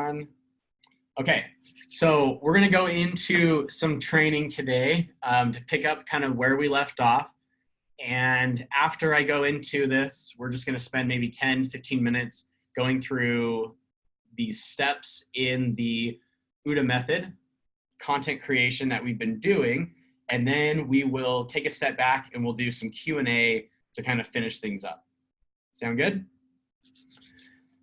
on. Okay, so we're going to go into some training today to pick up kind of where we left off. And after I go into this, we're just going to spend maybe 10, 15 minutes going through these steps in the OODA method, content creation that we've been doing. And then we will take a step back and we'll do some Q&A to kind of finish things up. Sound good?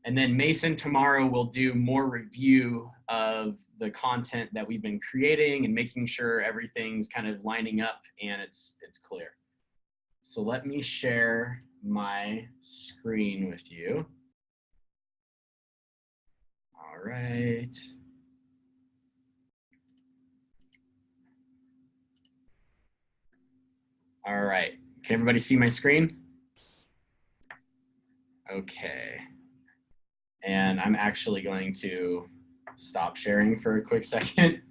And then Mason tomorrow will do more review of the content that we've been creating and making sure everything's kind of lining up and it's clear. So let me share my screen with you. All right. All right, can everybody see my screen? Okay. And I'm actually going to stop sharing for a quick second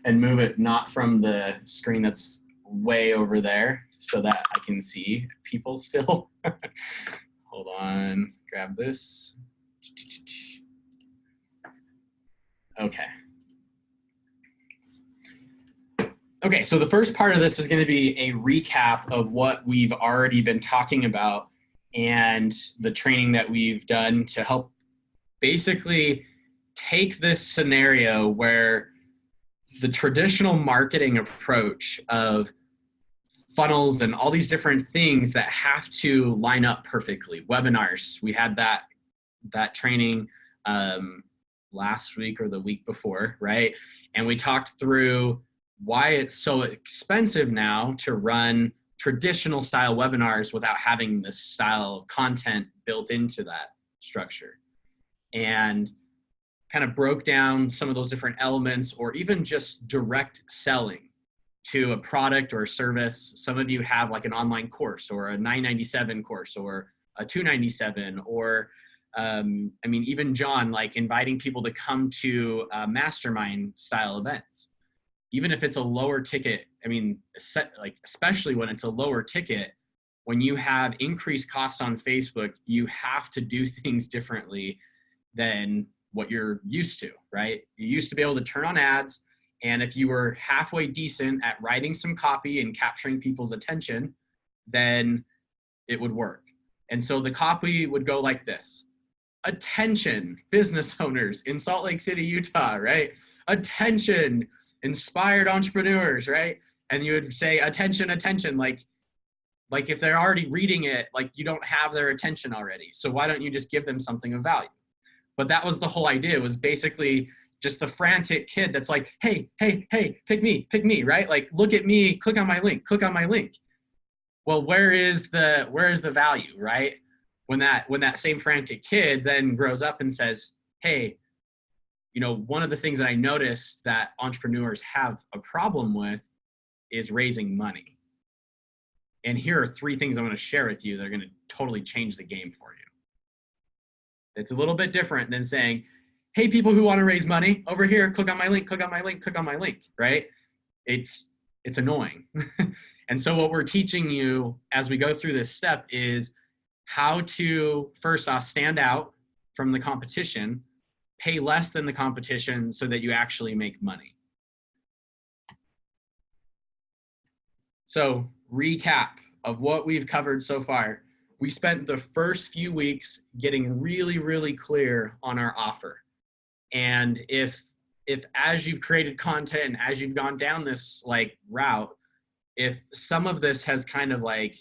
and move it not from the screen that's way over there so that I can see people still. Hold on, grab this. Okay. Okay, so the first part of this is going to be a recap of what we've already been talking about and the training that we've done to help basically take this scenario where the traditional marketing approach of funnels and all these different things that have to line up perfectly. Webinars, we had that training last week or the week before, right? And we talked through why it's so expensive now to run traditional style webinars without having this style of content built into that structure. And kind of broke down some of those different elements, or even just direct selling to a product or a service. Some of you have like an online course or a $9.97 course or a $2.97, or I mean, even John, like inviting people to come to mastermind style events. Even if it's a lower ticket, I mean, like especially when it's a lower ticket, when you have increased costs on Facebook, you have to do things differently than what you're used to, right? You used to be able to turn on ads, and if you were halfway decent at writing some copy and capturing people's attention, then it would work. And so the copy would go like this: attention, business owners in Salt Lake City, Utah, right? Attention, inspired entrepreneurs, right? And you would say, attention, attention, like if they're already reading it, like you don't have their attention already. So why don't you just give them something of value? But that was the whole idea, was basically just the frantic kid that's like, hey, hey, hey, pick me, right? Like, look at me, click on my link, click on my link. Well, where is the value, right? When that same frantic kid then grows up and says, hey, you know, one of the things that I noticed that entrepreneurs have a problem with is raising money. And here are 3 things I'm going to share with you that are going to totally change the game for you. It's a little bit different than saying, hey, people who want to raise money, over here, click on my link, click on my link, click on my link, right? It's annoying. And so what we're teaching you as we go through this step is how to, first off, stand out from the competition, pay less than the competition so that you actually make money. So recap of what we've covered so far. We spent the first few weeks getting really, really clear on our offer. And if as you've created content and as you've gone down this like route, if some of this has kind of like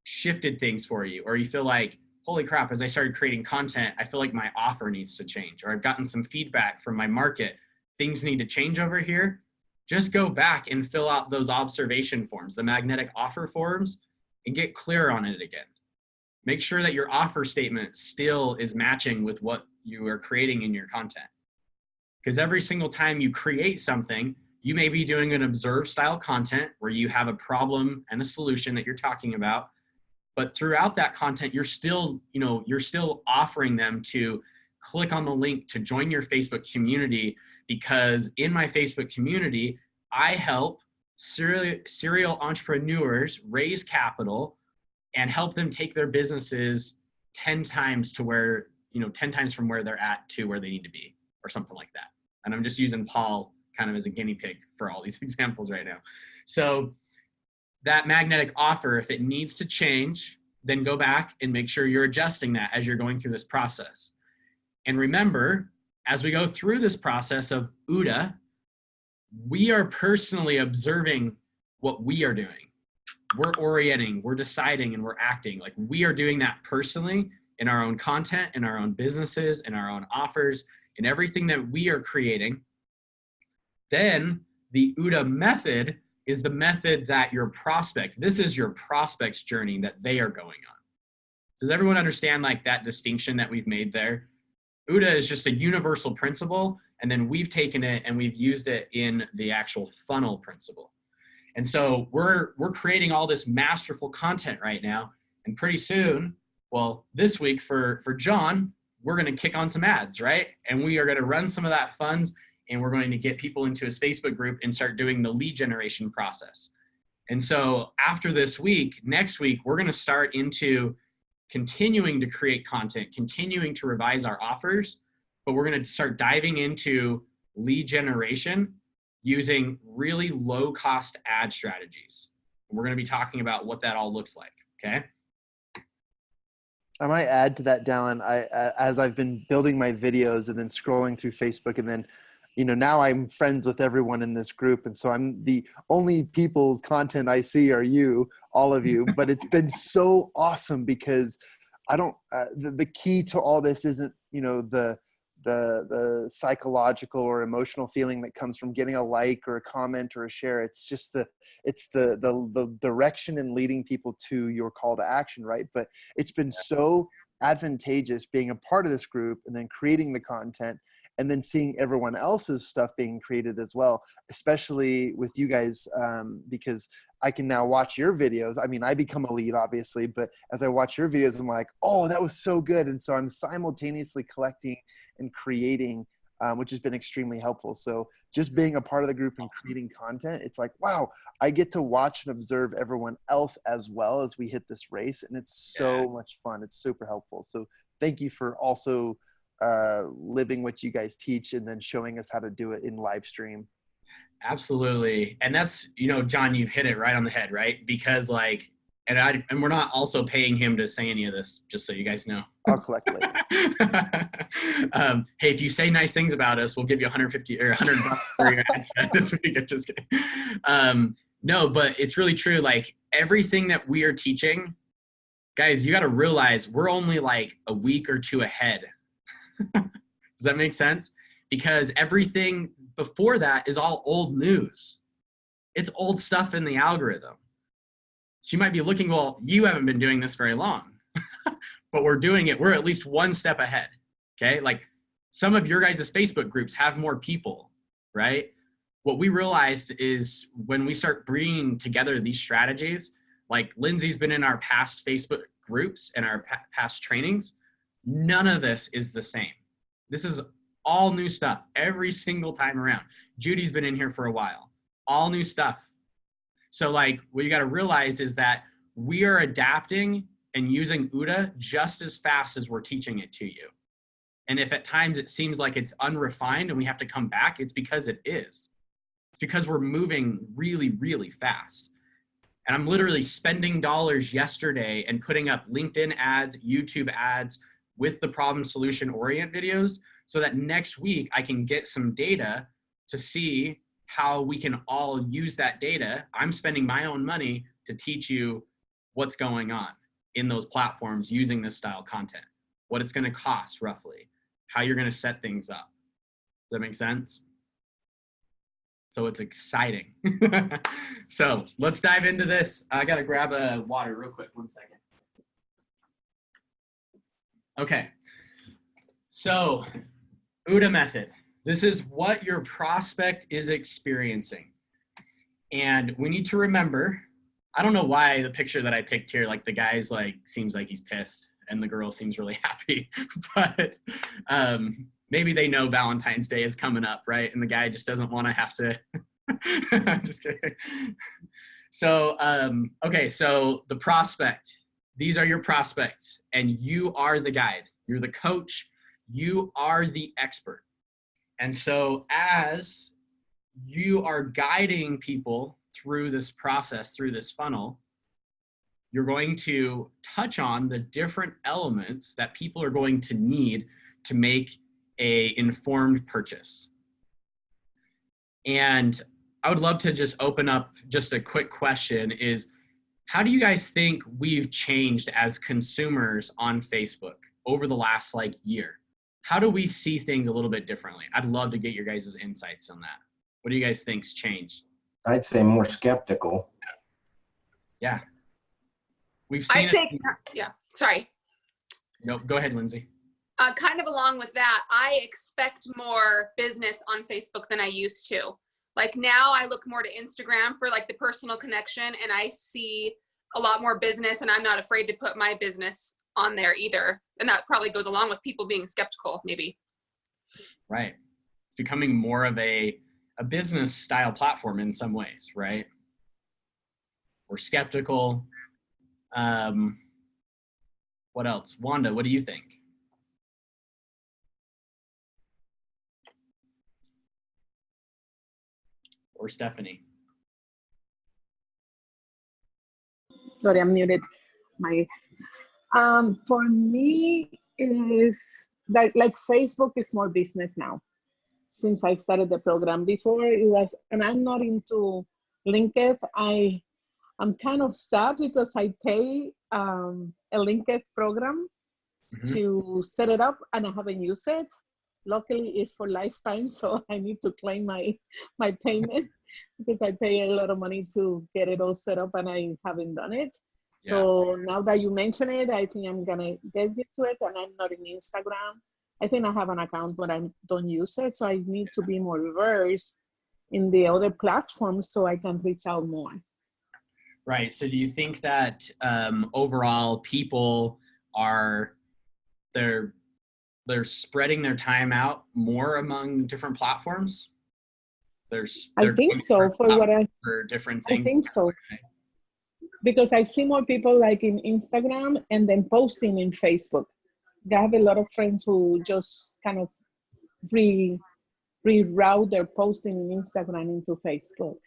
shifted things for you, or you feel like, holy crap, as I started creating content, I feel like my offer needs to change, or I've gotten some feedback from my market, things need to change over here, just go back and fill out those observation forms, the magnetic offer forms, and get clear on it again. Make sure that your offer statement still is matching with what you are creating in your content. Because every single time you create something, you may be doing an observe style content where you have a problem and a solution that you're talking about. But throughout that content, you're still offering them to click on the link to join your Facebook community, because in my Facebook community, I help serial entrepreneurs raise capital and help them take their businesses 10 times to where 10 times from where they're at to where they need to be, or something like that. And I'm just using Paul kind of as a guinea pig for all these examples right now. So that magnetic offer, if it needs to change, then go back and make sure you're adjusting that as you're going through this process. And remember, as we go through this process of OODA, we are personally observing what we are doing. We're orienting, we're deciding, and we're acting. Like, we are doing that personally in our own content, in our own businesses, in our own offers, in everything that we are creating. Then the OODA method is the method that your prospect, this is your prospect's journey that they are going on. Does everyone understand like that distinction that we've made there? OODA is just a universal principle, and then we've taken it and we've used it in the actual funnel principle. And so we're creating all this masterful content right now, and pretty soon, well, this week for John, we're going to kick on some ads, right? And we are going to run some of that funds, and we're going to get people into his Facebook group and start doing the lead generation process. And so after this week, next week, we're going to start into continuing to create content, continuing to revise our offers, but we're going to start diving into lead generation using really low cost ad strategies. We're going to be talking about what that all looks like. Okay. I might add to that, Dallin. As I've been building my videos and then scrolling through Facebook, and then, now I'm friends with everyone in this group. And so I'm the only people's content I see are you, all of you, but it's been so awesome because I don't, the key to all this isn't, the psychological or emotional feeling that comes from getting a like or a comment or a share. It's just the direction and leading people to your call to action, right? But it's been so advantageous being a part of this group and then creating the content and then seeing everyone else's stuff being created as well, especially with you guys, because I can now watch your videos. I mean, I become a lead, obviously, but as I watch your videos, I'm like, oh, that was so good. And so I'm simultaneously collecting and creating, which has been extremely helpful. So just being a part of the group and creating content, it's like, wow, I get to watch and observe everyone else as well as we hit this race. And it's so much fun. It's super helpful. So thank you for also living what you guys teach and then showing us how to do it in live stream. Absolutely. And that's, John, you've hit it right on the head, right? Because and we're not also paying him to say any of this, just so you guys know. I'll collect later. Hey, if you say nice things about us, we'll give you 150 or 100 bucks for your ad spend this week. I'm just kidding. No, but it's really true. Like, everything that we are teaching, guys, you got to realize we're only like a week or two ahead. Does that make sense? Because everything before that is all old news. It's old stuff in the algorithm. So you might be looking, well, you haven't been doing this very long, but we're doing it. We're at least one step ahead. Okay. Like, some of your guys' Facebook groups have more people, right? What we realized is when we start bringing together these strategies, like Lindsay's been in our past Facebook groups and our past trainings, none of this is the same. This is all new stuff every single time around. Judy's been in here for a while, all new stuff. So like, what you got to realize is that we are adapting and using OODA just as fast as we're teaching it to you. And if at times it seems like it's unrefined and we have to come back, it's because it is. It's because we're moving really, really fast. And I'm literally spending dollars yesterday and putting up LinkedIn ads, YouTube ads with the problem solution orient videos, so that next week I can get some data to see how we can all use that data. I'm spending my own money to teach you what's going on in those platforms using this style content, what it's going to cost roughly, how you're going to set things up. Does that make sense? So it's exciting. So let's dive into this. I got to grab a water real quick. 1 second. Okay. So OODA method. This is what your prospect is experiencing. And we need to remember, I don't know why the picture that I picked here, like the guy's like, seems like he's pissed and the girl seems really happy, but maybe they know Valentine's Day is coming up, right? And the guy just doesn't want to have to, I'm just kidding. So, okay, so the prospect, these are your prospects and you are the guide. You're the coach. You are the expert. And so as you are guiding people through this process, through this funnel, you're going to touch on the different elements that people are going to need to make a informed purchase. And I would love to just open up just a quick question is, how do you guys think we've changed as consumers on Facebook over the last year? How do we see things a little bit differently? I'd love to get your guys' insights on that. What do you guys think's changed? I'd say more skeptical. Yeah. We've seen yeah, sorry. No, go ahead, Lindsay. Kind of along with that, I expect more business on Facebook than I used to. Like now I look more to Instagram for like the personal connection, and I see a lot more business, and I'm not afraid to put my business on there either. And that probably goes along with people being skeptical, maybe. Right. It's becoming more of a business style platform in some ways, right? We're skeptical. What else? Wanda, what do you think? Or Stephanie? Sorry, I'm muted. For me, it is like Facebook is more business now. Since I started the program, before it was, and I'm not into Linked. I'm kind of sad because I pay a Linked program to set it up, and I haven't used it. Luckily, it's for lifetime, so I need to claim my payment because I pay a lot of money to get it all set up, and I haven't done it. Yeah. So now that you mention it, I think I'm gonna get into it, and I'm not in Instagram. I think I have an account, but I don't use it, so I need to be more versed in the other platforms so I can reach out more. Right. So do you think that overall people they're spreading their time out more among different platforms? I think so. For different things. I think so. Because I see more people like in Instagram and then posting in Facebook. I have a lot of friends who just kind of reroute their posting in Instagram into Facebook.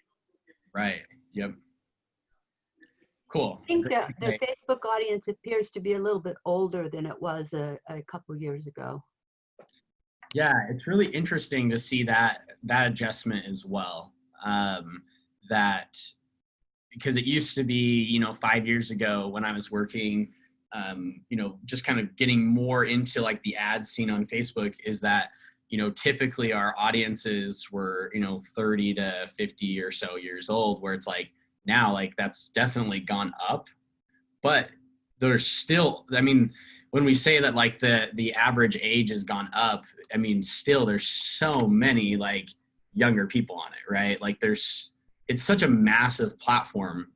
Right. Yep. Cool. I think the Facebook audience appears to be a little bit older than it was a couple years ago. Yeah, it's really interesting to see that adjustment as well. That because it used to be, 5 years ago when I was working, just kind of getting more into like the ad scene on Facebook, is that, typically our audiences were, 30 to 50 or so years old, where it's like now, like that's definitely gone up, but there's still, when we say that like the average age has gone up, still there's so many like younger people on it, right? Like it's such a massive platform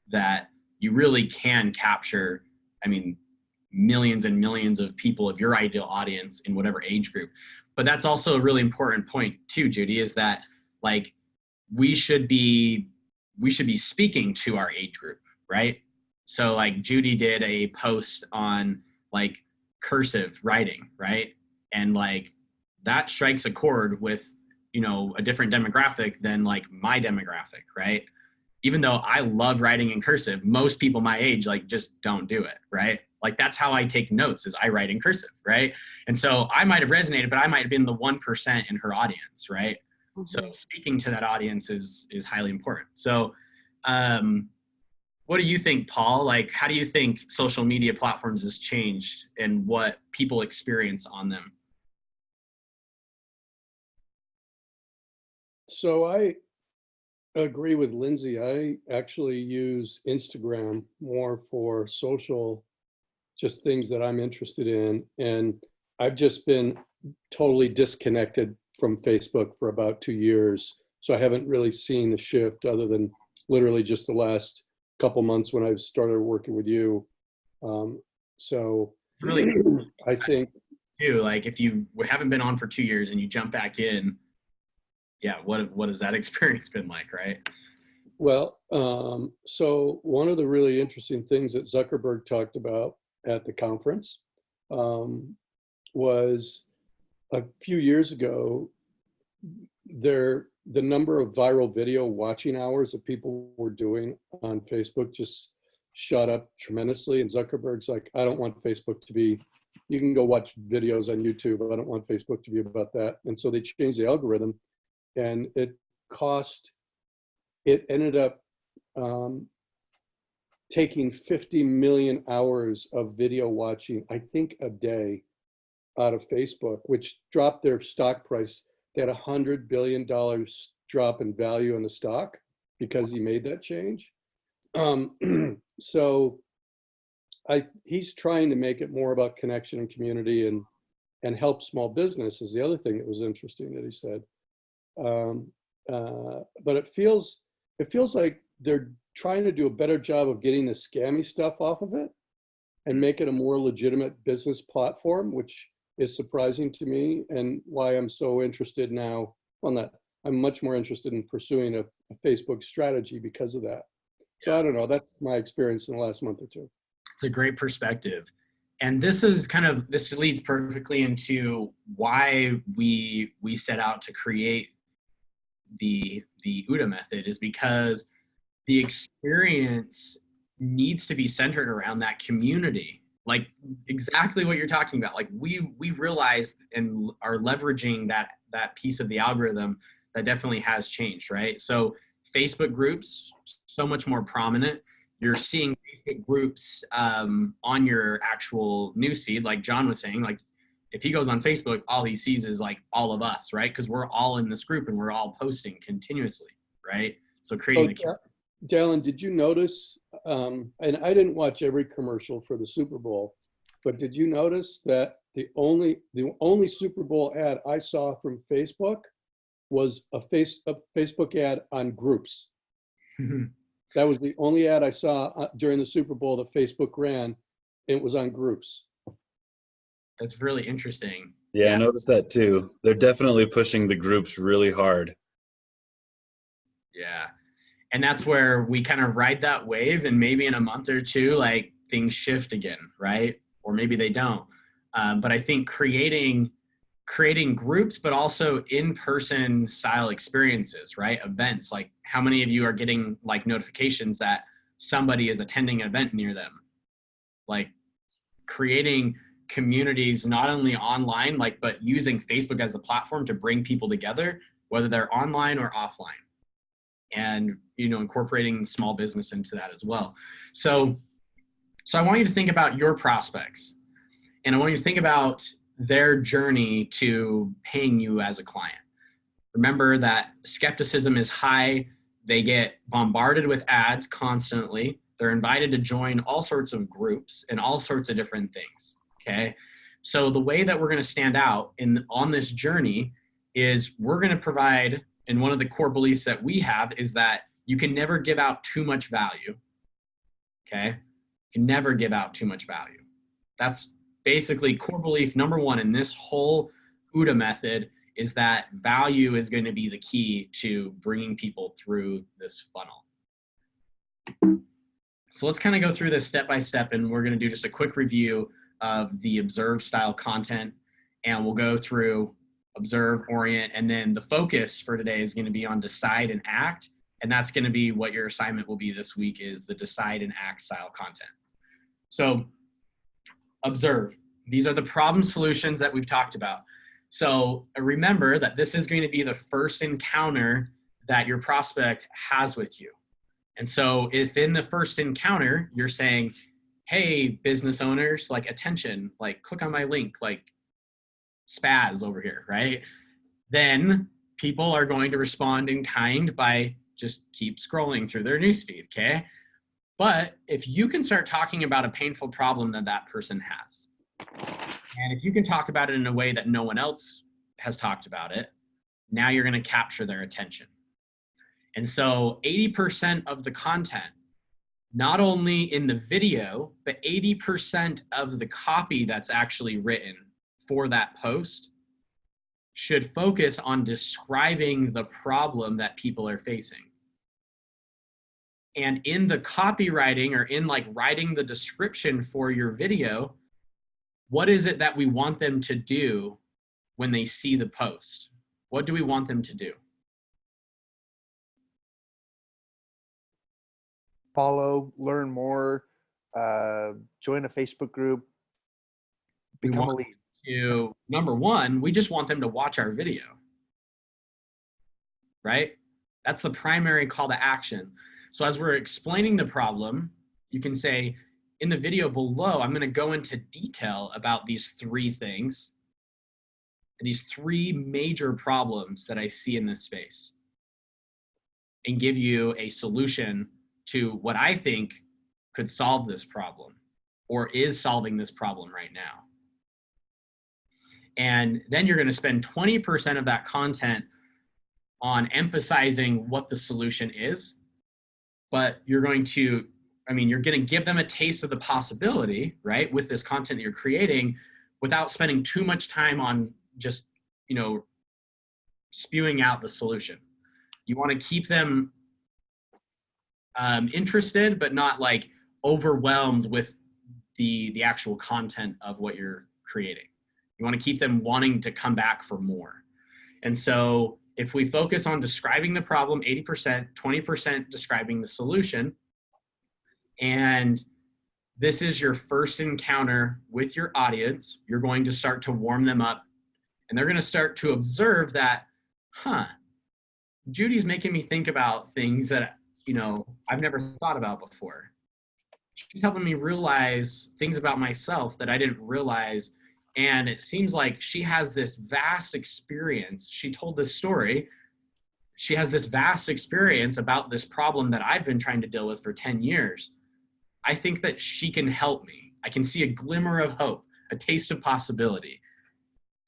that you really can capture, millions and millions of people of your ideal audience in whatever age group. But that's also a really important point too, Judy, is that like we should be speaking to our age group, right? So like Judy did a post on like cursive writing, right? And like that strikes a chord with, a different demographic than like my demographic, right? Even though I love writing in cursive, most people my age like just don't do it, right? Like that's how I take notes, is I write in cursive, right? And so I might have resonated, but I might have been the 1% in her audience, right? Mm-hmm. So speaking to that audience is highly important. So what do you think, Paul? Like, how do you think social media platforms has changed and what people experience on them? So I agree with Lindsay. I actually use Instagram more for social, just things that I'm interested in. And I've just been totally disconnected from Facebook for about 2 years. So I haven't really seen the shift other than literally just the last couple months when I started working with you. So really, I think too, like if you haven't been on for 2 years and you jump back in, yeah, what has that experience been like, right? Well, so one of the really interesting things that Zuckerberg talked about at the conference was a few years ago, the number of viral video watching hours that people were doing on Facebook just shot up tremendously. And Zuckerberg's like, I don't want Facebook to be, you can go watch videos on YouTube, but I don't want Facebook to be about that. And so they changed the algorithm, and it ended up taking 50 million hours of video watching, I think, a day out of Facebook, which dropped their stock price. They had $100 billion drop in value in the stock because he made that change. So he's trying to make it more about connection and community and help small business is the other thing that was interesting that he said. But it feels like they're trying to do a better job of getting the scammy stuff off of it and make it a more legitimate business platform, which is surprising to me, and why I'm so interested now on that. I'm much more interested in pursuing a Facebook strategy because of that. So I don't know, that's my experience in the last month or two. It's a great perspective. And this leads perfectly into why we set out to create the OODA method, is because the experience needs to be centered around that community. Like exactly what you're talking about. Like we realize and are leveraging that piece of the algorithm that definitely has changed, right? So Facebook groups, so much more prominent. You're seeing Facebook groups on your actual newsfeed, like John was saying. Like if he goes on Facebook, all he sees is like all of us, right? Because we're all in this group and we're all posting continuously, right? So creating the community. Dallin, did you notice, and I didn't watch every commercial for the Super Bowl, but did you notice that the only Super Bowl ad I saw from Facebook was a Facebook ad on groups? That was the only ad I saw during the Super Bowl that Facebook ran. It was on groups. That's really interesting. Yeah, I noticed that too. They're definitely pushing the groups really hard. Yeah. And that's where we kind of ride that wave, and maybe in a month or two, like things shift again, right? Or maybe they don't. But I think creating groups, but also in-person style experiences, right? Events, like how many of you are getting like notifications that somebody is attending an event near them? Like creating communities, not only online, like, but using Facebook as a platform to bring people together, whether they're online or offline. And, you know, incorporating small business into that as well. So I want you to think about your prospects, and I want you to think about their journey to paying you as a client. Remember that skepticism is high. They get bombarded with ads constantly. They're invited to join all sorts of groups and all sorts of different things, okay? So the way that we're gonna stand out on this journey is we're gonna provide, and one of the core beliefs that we have is that you can never give out too much value, okay? You can never give out too much value. That's basically core belief number one in this whole OODA method, is that value is going to be the key to bringing people through this funnel. So let's kind of go through this step by step, and we're going to do just a quick review of the observe style content, and we'll go through observe, orient, and then the focus for today is going to be on decide and act, and that's going to be what your assignment will be this week, is the decide and act style content. So observe. These are the problem solutions that we've talked about. So remember that this is going to be the first encounter that your prospect has with you. And so if in the first encounter, you're saying, hey, business owners, like attention, like click on my link, like spaz over here, right? Then people are going to respond in kind by just keep scrolling through their newsfeed, okay? But if you can start talking about a painful problem that that person has, and if you can talk about it in a way that no one else has talked about it, now you're going to capture their attention. And so 80% of the content, not only in the video, but 80% of the copy that's actually written for that post should focus on describing the problem that people are facing. And in the copywriting, or in like writing the description for your video, what is it that we want them to do when they see the post? What do we want them to do? Follow, learn more, join a Facebook group, become a lead. Number one, we just want them to watch our video, right? That's the primary call to action. So as we're explaining the problem, you can say, in the video below, I'm going to go into detail about these three things, these three major problems that I see in this space, and give you a solution to what I think could solve this problem or is solving this problem right now. And then you're going to spend 20% of that content on emphasizing what the solution is, but you're going to, you're going to give them a taste of the possibility, right, with this content that you're creating without spending too much time on just, spewing out the solution. You want to keep them interested, but not like overwhelmed with the actual content of what you're creating. You want to keep them wanting to come back for more. And so if we focus on describing the problem, 80%, 20% describing the solution, and this is your first encounter with your audience, you're going to start to warm them up, and they're going to start to observe that, Judy's making me think about things that, I've never thought about before. She's helping me realize things about myself that I didn't realize. And it seems like she has this vast experience. She told this story. She has this vast experience about this problem that I've been trying to deal with for 10 years. I think that she can help me. I can see a glimmer of hope, a taste of possibility.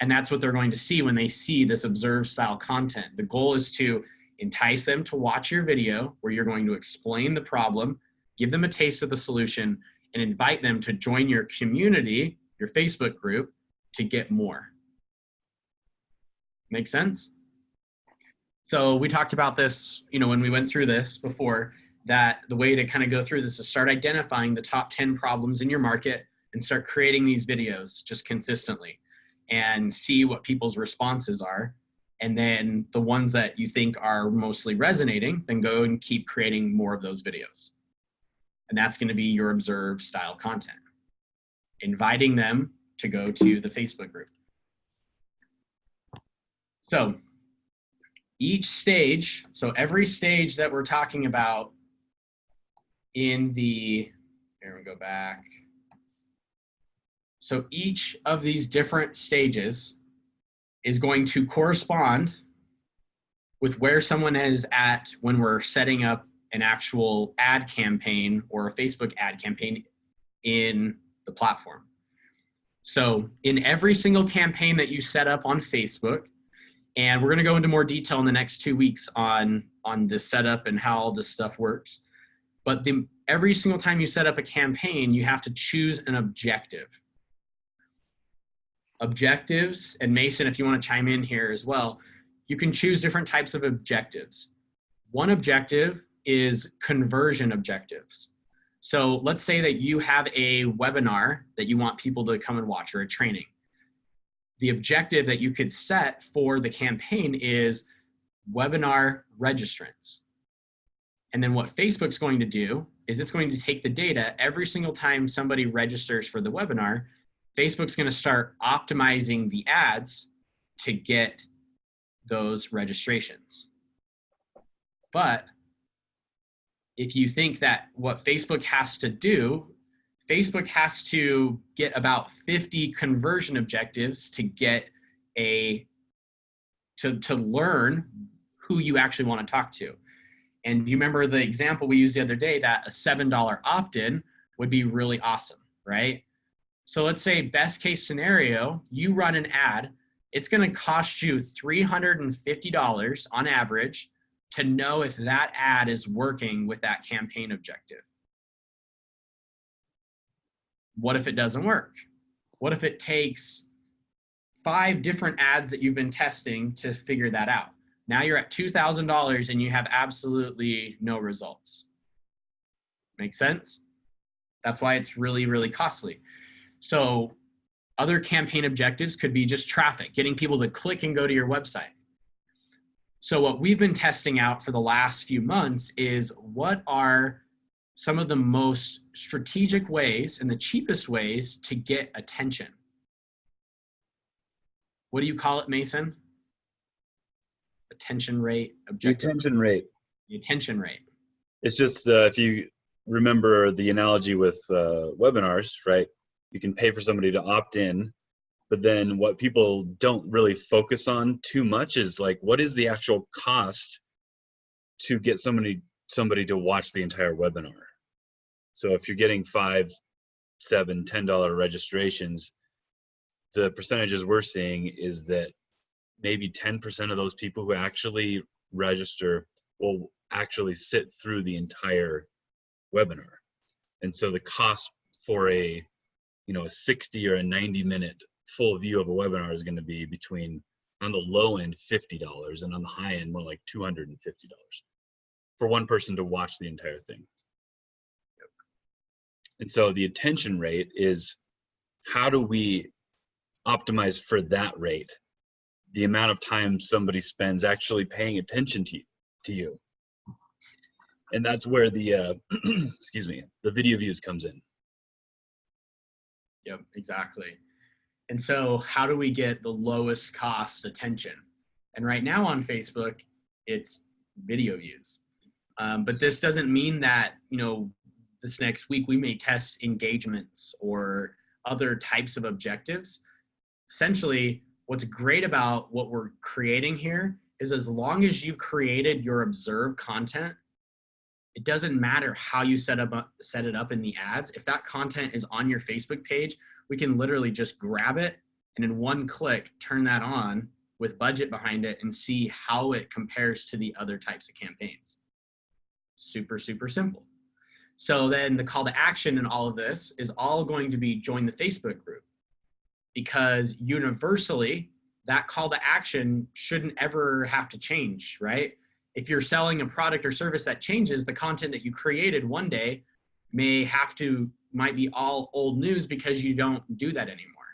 And that's what they're going to see when they see this observed style content. The goal is to entice them to watch your video where you're going to explain the problem, give them a taste of the solution, and invite them to join your community, your Facebook group, to get more. Make sense? So we talked about this, when we went through this before, that the way to kind of go through this is start identifying the top 10 problems in your market and start creating these videos just consistently and see what people's responses are. And then the ones that you think are mostly resonating, then go and keep creating more of those videos. And that's going to be your observed style content. Inviting them to go to the Facebook group. So each stage, so every stage that we're talking about in the, here we go back. So each of these different stages is going to correspond with where someone is at when we're setting up an actual ad campaign or a Facebook ad campaign in the platform. So in every single campaign that you set up on Facebook, and we're going to go into more detail in the next 2 weeks on this setup and how all this stuff works. But every single time you set up a campaign, you have to choose an objective. Objectives, and Mason, if you want to chime in here as well, you can choose different types of objectives. One objective is conversion objectives. So let's say that you have a webinar that you want people to come and watch, or a training. The objective that you could set for the campaign is webinar registrants. And then what Facebook's going to do is it's going to take the data every single time somebody registers for the webinar. Facebook's going to start optimizing the ads to get those registrations. But if you think that what Facebook has to do, Facebook has to get about 50 conversion objectives to get to learn who you actually want to talk to. And do you remember the example we used the other day that a $7 opt-in would be really awesome, right? So let's say best case scenario, you run an ad, it's going to cost you $350 on average to know if that ad is working with that campaign objective. What if it doesn't work? What if it takes 5 different ads that you've been testing to figure that out? Now you're at $2,000 and you have absolutely no results. Make sense? That's why it's really, really costly. So Other campaign objectives could be just traffic, getting people to click and go to your website. So what we've been testing out for the last few months is what are some of the most strategic ways and the cheapest ways to get attention. What do you call it, Mason? Attention rate, The objective. attention rate. The attention rate. It's just if you remember the analogy with webinars, right? You can pay for somebody to opt in, but then what people don't really focus on too much is like, what is the actual cost to get somebody to watch the entire webinar? So if you're getting $5, $7, $10 registrations, the percentages we're seeing is that maybe 10% of those people who actually register will actually sit through the entire webinar. And so the cost for a 60 or a 90-minute full view of a webinar is going to be between, on the low end, $50, and on the high end, more like $250 for one person to watch the entire thing. And so the attention rate is, how do we optimize for that rate? The amount of time somebody spends actually paying attention to you. And that's where the, excuse me, the video views comes in. Yep, exactly. And so how do we get the lowest cost attention? And right now on Facebook, it's video views. But this doesn't mean that, this next week we may test engagements or other types of objectives. Essentially, what's great about what we're creating here is, as long as you've created your observed content, it doesn't matter how you set it up in the ads. If that content is on your Facebook page, we can literally just grab it and in one click turn that on with budget behind it and see how it compares to the other types of campaigns. Super, super simple. So then the call to action in all of this is all going to be join the Facebook group, because universally that call to action shouldn't ever have to change, right? If you're selling a product or service that changes, the content that you created one day might be all old news because you don't do that anymore.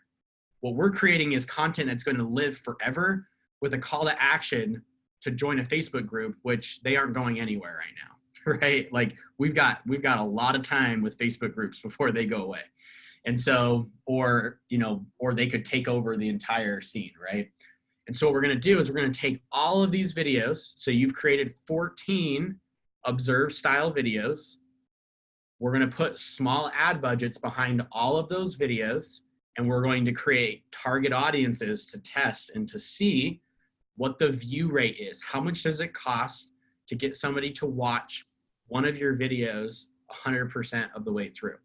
What we're creating is content that's going to live forever with a call to action to join a Facebook group, which they aren't going anywhere right now, right? Like we've got a lot of time with Facebook groups before they go away. And so, or they could take over the entire scene, right? And so what we're going to do is we're going to take all of these videos. So you've created 14 observed style videos. We're going to put small ad budgets behind all of those videos, and we're going to create target audiences to test and to see what the view rate is. How much does it cost to get somebody to watch one of your videos 100% of the way through?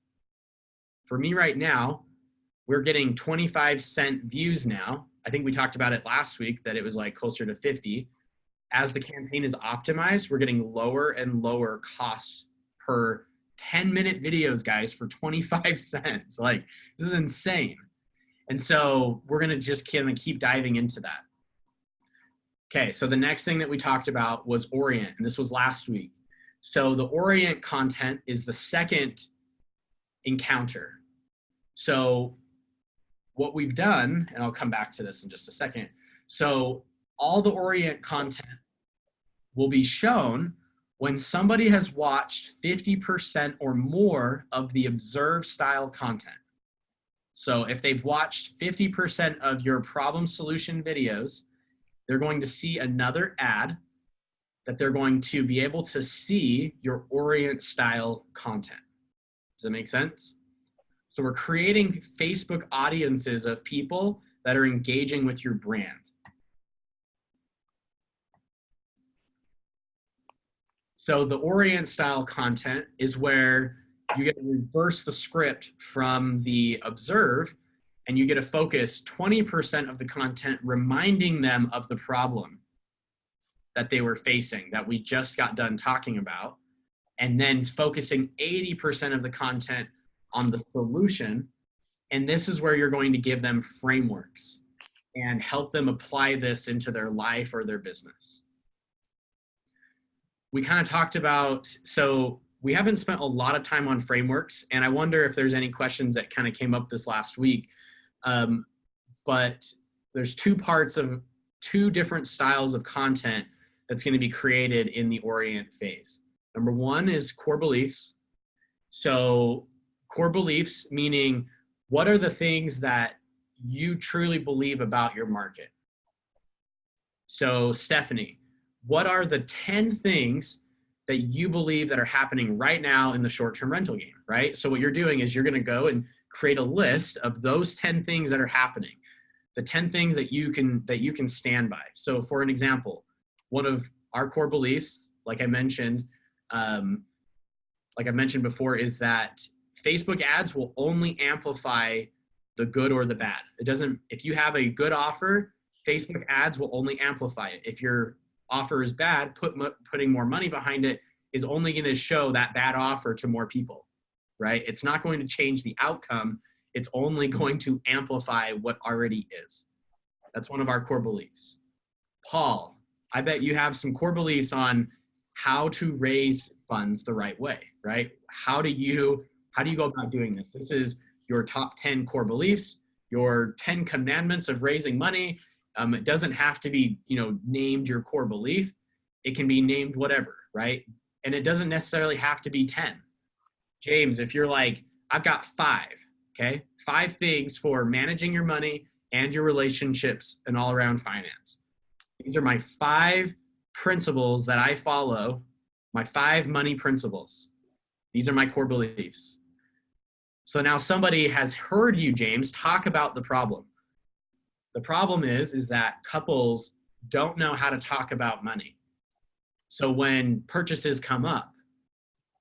For me right now, we're getting 25-cent views now. I think we talked about it last week that it was like closer to 50. As the campaign is optimized, we're getting lower and lower cost per 10-minute videos, guys, for 25 cents. Like, this is insane. And so we're going to just kind of keep diving into that. Okay, so the next thing that we talked about was Orient, and this was last week. So the Orient content is the second encounter. So what we've done, and I'll come back to this in just a second. So all the Orient content will be shown when somebody has watched 50% or more of the observed style content. So if they've watched 50% of your problem solution videos, they're going to see another ad that they're going to be able to see your Orient style content. Does that make sense? So we're creating Facebook audiences of people that are engaging with your brand. So the Orient style content is where you get to reverse the script from the observe, and you get to focus 20% of the content reminding them of the problem that they were facing that we just got done talking about, and then focusing 80% of the content on the solution. And this is where you're going to give them frameworks and help them apply this into their life or their business. We kind of talked about, so we haven't spent a lot of time on frameworks, and I wonder if there's any questions that kind of came up this last week. But there's two different styles of content that's going to be created in the orient phase. Number one is core beliefs. So core beliefs meaning what are the things that you truly believe about your market? So Stephanie, what are the 10 things that you believe that are happening right now in the short-term rental game, right? So what you're doing is you're going to go and create a list of those 10 things that are happening, the 10 things that you can stand by. So for an example, one of our core beliefs, like I mentioned before, is that Facebook ads will only amplify the good or the bad. It doesn't, if you have a good offer, Facebook ads will only amplify it. If your offer is bad, putting more money behind it is only going to show that bad offer to more people, right? It's not going to change the outcome. It's only going to amplify what already is. That's one of our core beliefs. Paul, I bet you have some core beliefs on how to raise funds the right way, right? How do you go about doing this? This is your top 10 core beliefs, your 10 commandments of raising money. It doesn't have to be, named your core belief. It can be named whatever, right? And it doesn't necessarily have to be 10. James, if you're like, I've got 5, okay? 5 things for managing your money and your relationships and all around finance. These are my 5 principles that I follow, my 5 money principles. These are my core beliefs. So now somebody has heard you, James, talk about the problem. The problem is that couples don't know how to talk about money. So when purchases come up,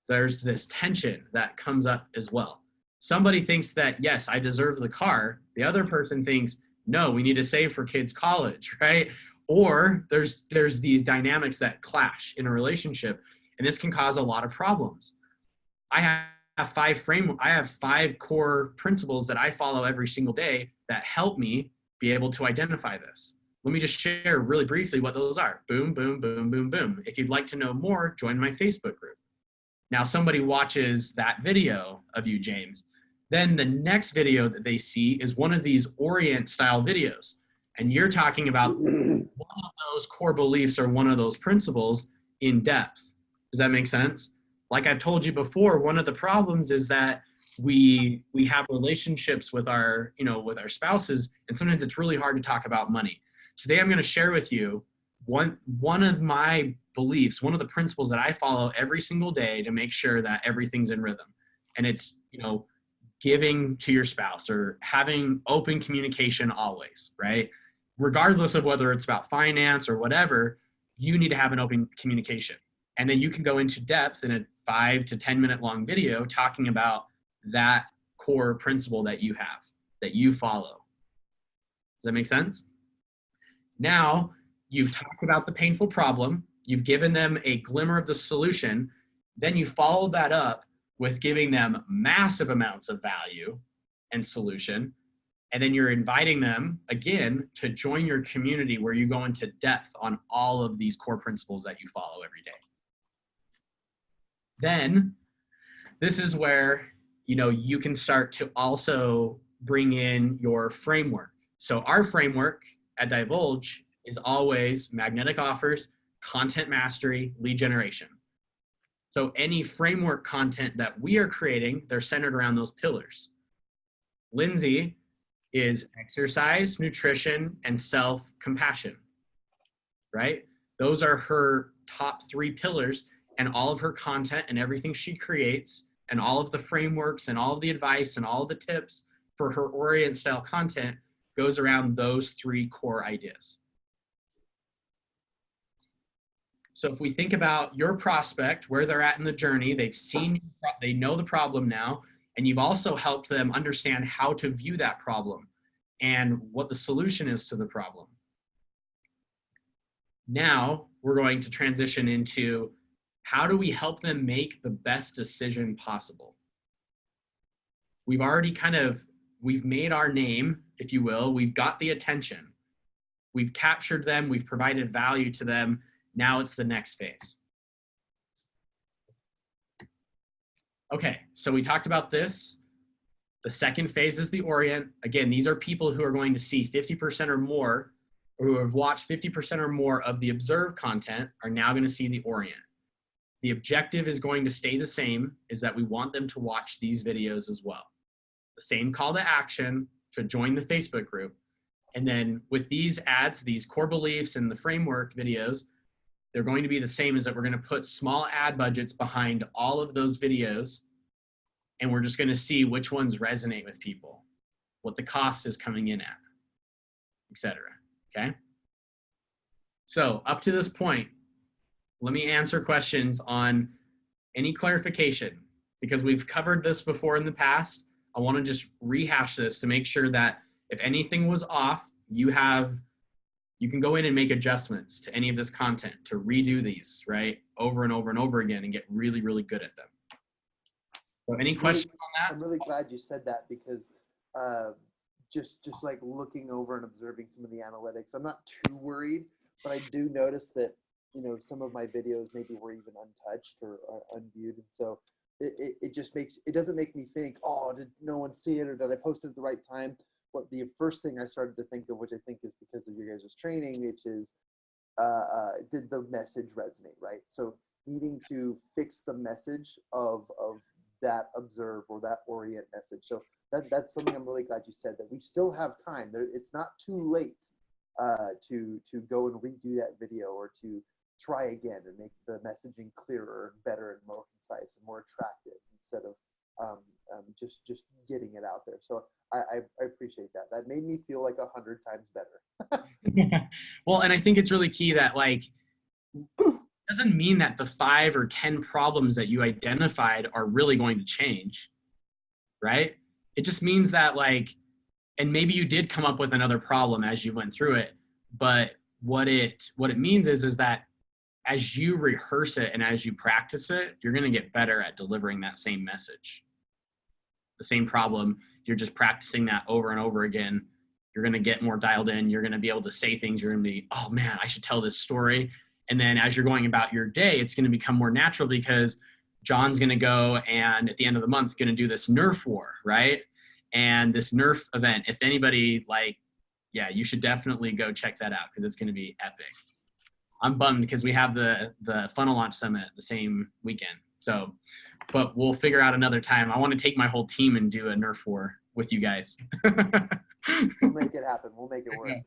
there's this tension that comes up as well. Somebody thinks that, yes, I deserve the car. The other person thinks, no, we need to save for kids' college, right? Or there's these dynamics that clash in a relationship, and this can cause a lot of problems. I have 5 core principles that I follow every single day that help me be able to identify this. Let me just share really briefly what those are. Boom, boom, boom, boom, boom. If you'd like to know more, join my Facebook group. Now somebody watches that video of you, James. Then the next video that they see is one of these Orient style videos. And you're talking about one of those core beliefs or one of those principles in depth. Does that make sense? Like I've told you before, one of the problems is that we have relationships with our spouses, and sometimes it's really hard to talk about money. Today I'm going to share with you one of my beliefs, one of the principles that I follow every single day to make sure that everything's in rhythm. And it's, giving to your spouse or having open communication always, right? Regardless of whether it's about finance or whatever, you need to have an open communication. And then you can go into depth in a 5 to 10 minute long video talking about that core principle that you have, that you follow. Does that make sense? Now, you've talked about the painful problem, you've given them a glimmer of the solution, then you follow that up with giving them massive amounts of value and solution, and then you're inviting them, again, to join your community where you go into depth on all of these core principles that you follow every day. Then, this is where you can start to also bring in your framework. So our framework at Divulge is always magnetic offers, content mastery, lead generation. So any framework content that we are creating, they're centered around those pillars. Lindsay is exercise, nutrition, and self-compassion, right? Those are her top 3 pillars, and all of her content and everything she creates and all of the frameworks and all of the advice and all of the tips for her Orient style content goes around those 3 core ideas. So if we think about your prospect, where they're at in the journey, they know the problem now, and you've also helped them understand how to view that problem and what the solution is to the problem. Now we're going to transition into how do we help them make the best decision possible? We've already we've made our name, if you will. We've got the attention. We've captured them. We've provided value to them. Now it's the next phase. Okay, so we talked about this. The second phase is the orient. Again, these are people who are going to see 50% or more, or who have watched 50% or more of the observed content are now going to see the orient. The objective is going to stay the same, is that we want them to watch these videos as well. The same call to action to join the Facebook group. And then with these ads, these core beliefs and the framework videos, they're going to be the same, as that we're going to put small ad budgets behind all of those videos. And we're just going to see which ones resonate with people, what the cost is coming in at, etc. Okay. So up to this point, let me answer questions on any clarification, because we've covered this before in the past. I want to just rehash this to make sure that if anything was off, you can go in and make adjustments to any of this content to redo these, right, over and over and over again, and get really, really good at them. So any questions on that? I'm really glad you said that, because just like looking over and observing some of the analytics, I'm not too worried, but I do notice that, you know, some of my videos maybe were even untouched or unviewed. And so it just makes, it doesn't make me think, oh, did no one see it, or did I post it at the right time? What the first thing I started to think of, which I think is because of your guys' training, which is, did the message resonate, right? So needing to fix the message of that observe or that orient message. So that's something I'm really glad you said, that we still have time. It's not too late to go and redo that video, or to try again and make the messaging clearer and better and more concise and more attractive, instead of just getting it out there. So I appreciate that. That made me feel like 100 times better. Well, and I think it's really key that, like, doesn't mean that the 5 or 10 problems that you identified are really going to change, right? It just means that, like, and maybe you did come up with another problem as you went through it, but what it means is that as you rehearse it and as you practice it, you're going to get better at delivering that same message. The same problem, if you're just practicing that over and over again, you're going to get more dialed in. You're going to be able to say things. You're going to be, oh man, I should tell this story. And then as you're going about your day, it's going to become more natural, because John's going to go and at the end of the month going to do this Nerf war, right? And this Nerf event, if anybody, like, yeah, you should definitely go check that out, because it's going to be epic. I'm bummed because we have the Funnel Launch Summit the same weekend. So, but we'll figure out another time. I want to take my whole team and do a Nerf war with you guys. We'll make it happen. We'll make it work.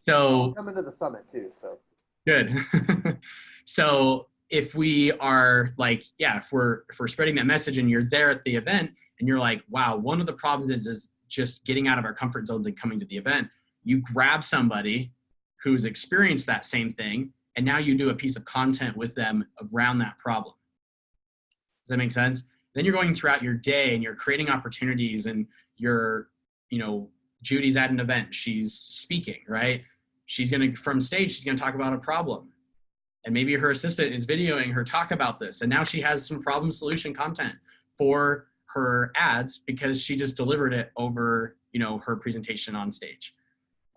So coming to the summit too. So good. So if we are like, yeah, if we're spreading that message and you're there at the event and you're like, wow, one of the problems is just getting out of our comfort zones and coming to the event. You grab somebody who's experienced that same thing, and now you do a piece of content with them around that problem. Does that make sense? Then you're going throughout your day and you're creating opportunities, and you're, you know, Judy's at an event, she's speaking, right? She's going to, from stage, she's going to talk about a problem. And maybe her assistant is videoing her talk about this. And now she has some problem solution content for her ads because she just delivered it over, you know, her presentation on stage.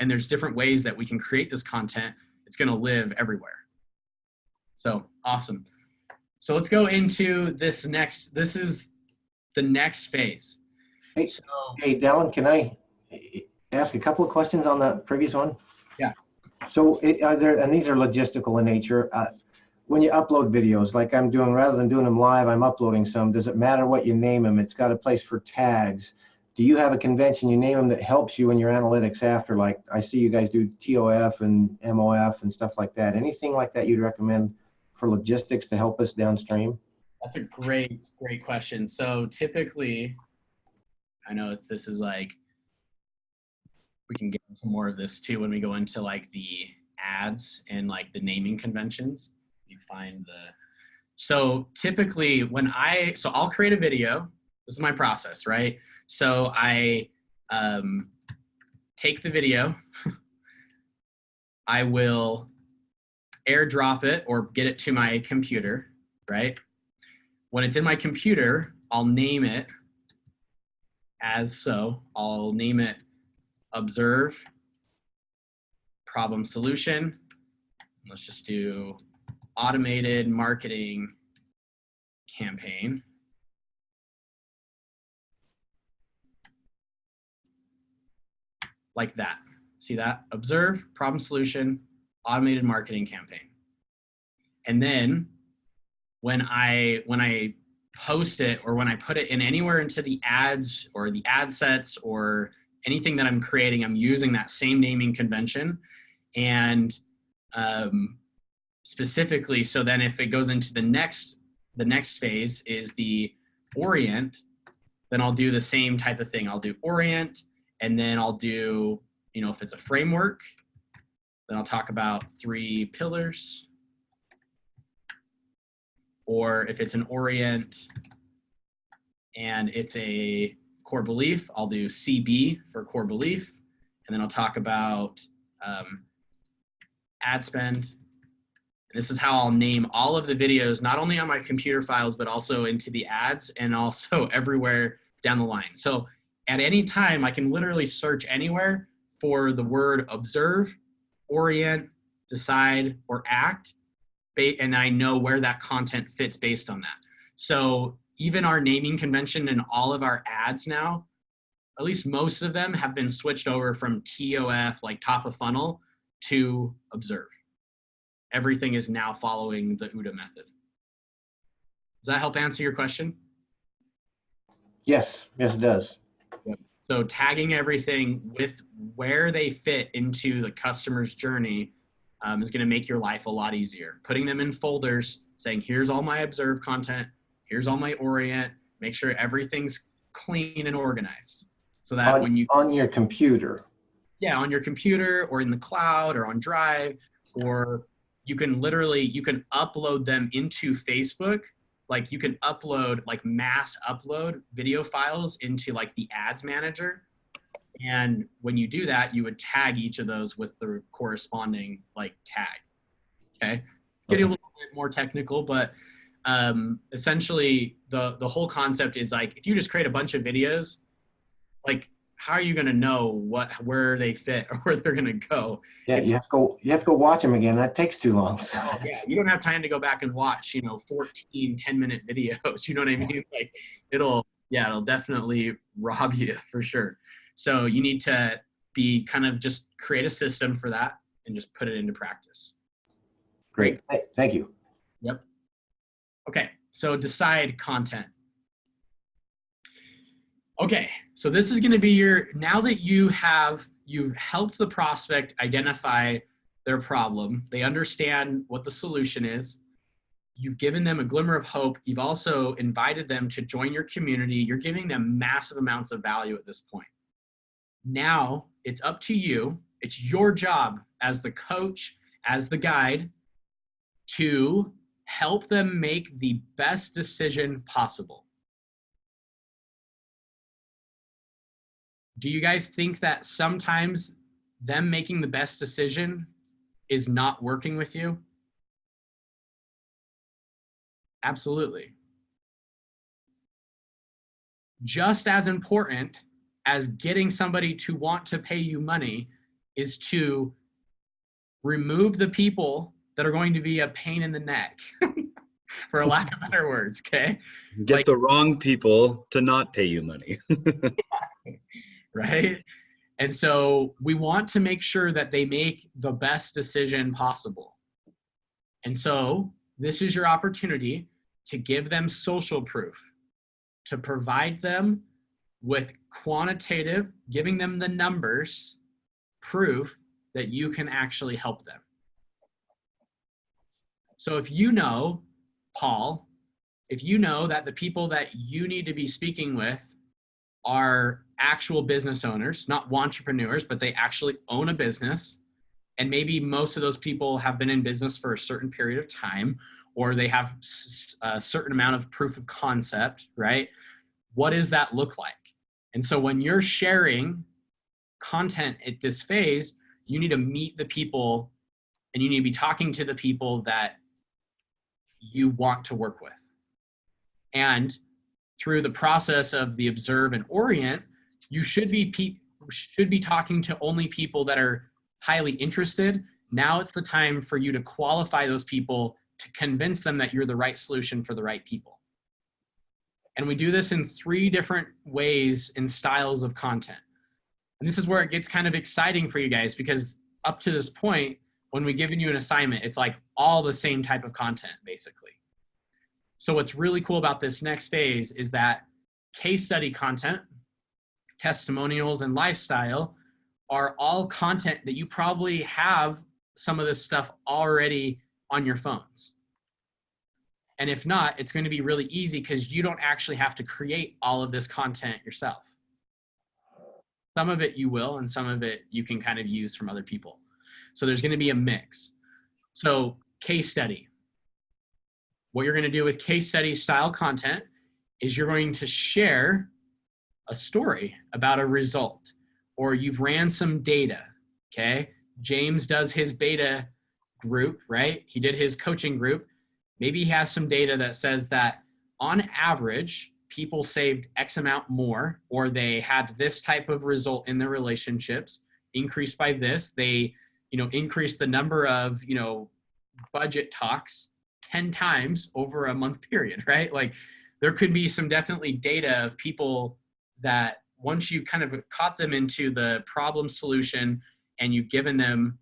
And there's different ways that we can create this content. It's going to live everywhere. So awesome. So let's go into this next, this is the next phase. Hey, so, hey, Dallin, can I ask a couple of questions on the previous one? Yeah. So are there, and these are logistical in nature, when you upload videos, like I'm doing, rather than doing them live, I'm uploading some. Does it matter what you name them? It's got a place for tags. Do you have a convention you name them that helps you in your analytics after? Like I see you guys do TOF and MOF and stuff like that. Anything like that you'd recommend for logistics to help us downstream? That's a great question. So typically, I know this is like, we can get into more of this too when we go into like the ads and like the naming conventions. You find the, so typically when I'll create a video. This is my process, right? So I take the video, I will airdrop it or get it to my computer, right? When it's in my computer, I'll name it as so. I'll name it Observe Problem Solution. Let's just do Automated Marketing Campaign. like that. See that? Observe, problem solution, automated marketing campaign. And then when I post it, or when I put it in anywhere into the ads or the ad sets or anything that I'm creating, I'm using that same naming convention. And specifically, so then if it goes into the next phase is the orient, then I'll do the same type of thing. I'll do orient, and then I'll do, if it's a framework, then I'll talk about 3 pillars. Or if it's an orient and it's a core belief, I'll do CB for core belief. And then I'll talk about ad spend. And this is how I'll name all of the videos, not only on my computer files, but also into the ads and also everywhere down the line. So at any time, I can literally search anywhere for the word observe, orient, decide, or act, and I know where that content fits based on that. So even our naming convention and all of our ads now, at least most of them have been switched over from TOF, like top of funnel, to observe. Everything is now following the OODA method. Does that help answer your question? Yes, yes, it does. Yep. So tagging everything with where they fit into the customer's journey is going to make your life a lot easier. Putting them in folders, saying, here's all my observe content, here's all my orient, make sure everything's clean and organized. So that when you... On your computer. Yeah, on your computer or in the cloud or on Drive, or you can upload them into Facebook. Like you can upload, like mass upload video files into like the ads manager. And when you do that, you would tag each of those with the corresponding like tag. Okay. Getting a little bit more technical, but essentially the whole concept is like, if you just create a bunch of videos, like how are you going to know where they fit or where they're going to go? Yeah, you have to go watch them again. That takes too long. So. Yeah, you don't have time to go back and watch, 14, 10-minute videos. You know what I mean? Like it'll definitely rob you for sure. So you need to be kind of just create a system for that and just put it into practice. Great. Thank you. Yep. Okay. So decide content. Okay. So this is going to be now that you've helped the prospect identify their problem, they understand what the solution is. You've given them a glimmer of hope. You've also invited them to join your community. You're giving them massive amounts of value at this point. Now it's up to you. It's your job as the coach, as the guide, to help them make the best decision possible. Do you guys think that sometimes them making the best decision is not working with you? Absolutely. Just as important as getting somebody to want to pay you money is to remove the people that are going to be a pain in the neck, for a lack of better words, okay? Get the wrong people to not pay you money. Right? And so we want to make sure that they make the best decision possible. And so this is your opportunity to give them social proof, to provide them with quantitative, giving them the numbers, proof that you can actually help them. So if you know, Paul, if you know that the people that you need to be speaking with are actual business owners, not entrepreneurs, but they actually own a business, and maybe most of those people have been in business for a certain period of time, or they have a certain amount of proof of concept, right? What does that look like? And so when you're sharing content at this phase, you need to meet the people and you need to be talking to the people that you want to work with. And through the process of the observe and orient, you should be talking to only people that are highly interested. Now it's the time for you to qualify those people to convince them that you're the right solution for the right people. And we do this in 3 different ways and styles of content. And this is where it gets kind of exciting for you guys, because up to this point, when we've given you an assignment, it's like all the same type of content, basically. So what's really cool about this next phase is that case study content, testimonials, and lifestyle are all content that you probably have some of this stuff already on your phones. And if not, it's going to be really easy because you don't actually have to create all of this content yourself. Some of it you will, and some of it you can kind of use from other people. So there's going to be a mix. So case study. What you're going to do with case study style content is you're going to share a story about a result, or you've ran some data, okay? James does his beta group, right? He did his coaching group. Maybe he has some data that says that on average, people saved X amount more, or they had this type of result in their relationships, increased by this. They, increased the number of, budget talks 10 times over a month period, right? Like there could be some definitely data of people that once you kind of caught them into the problem solution and you've given them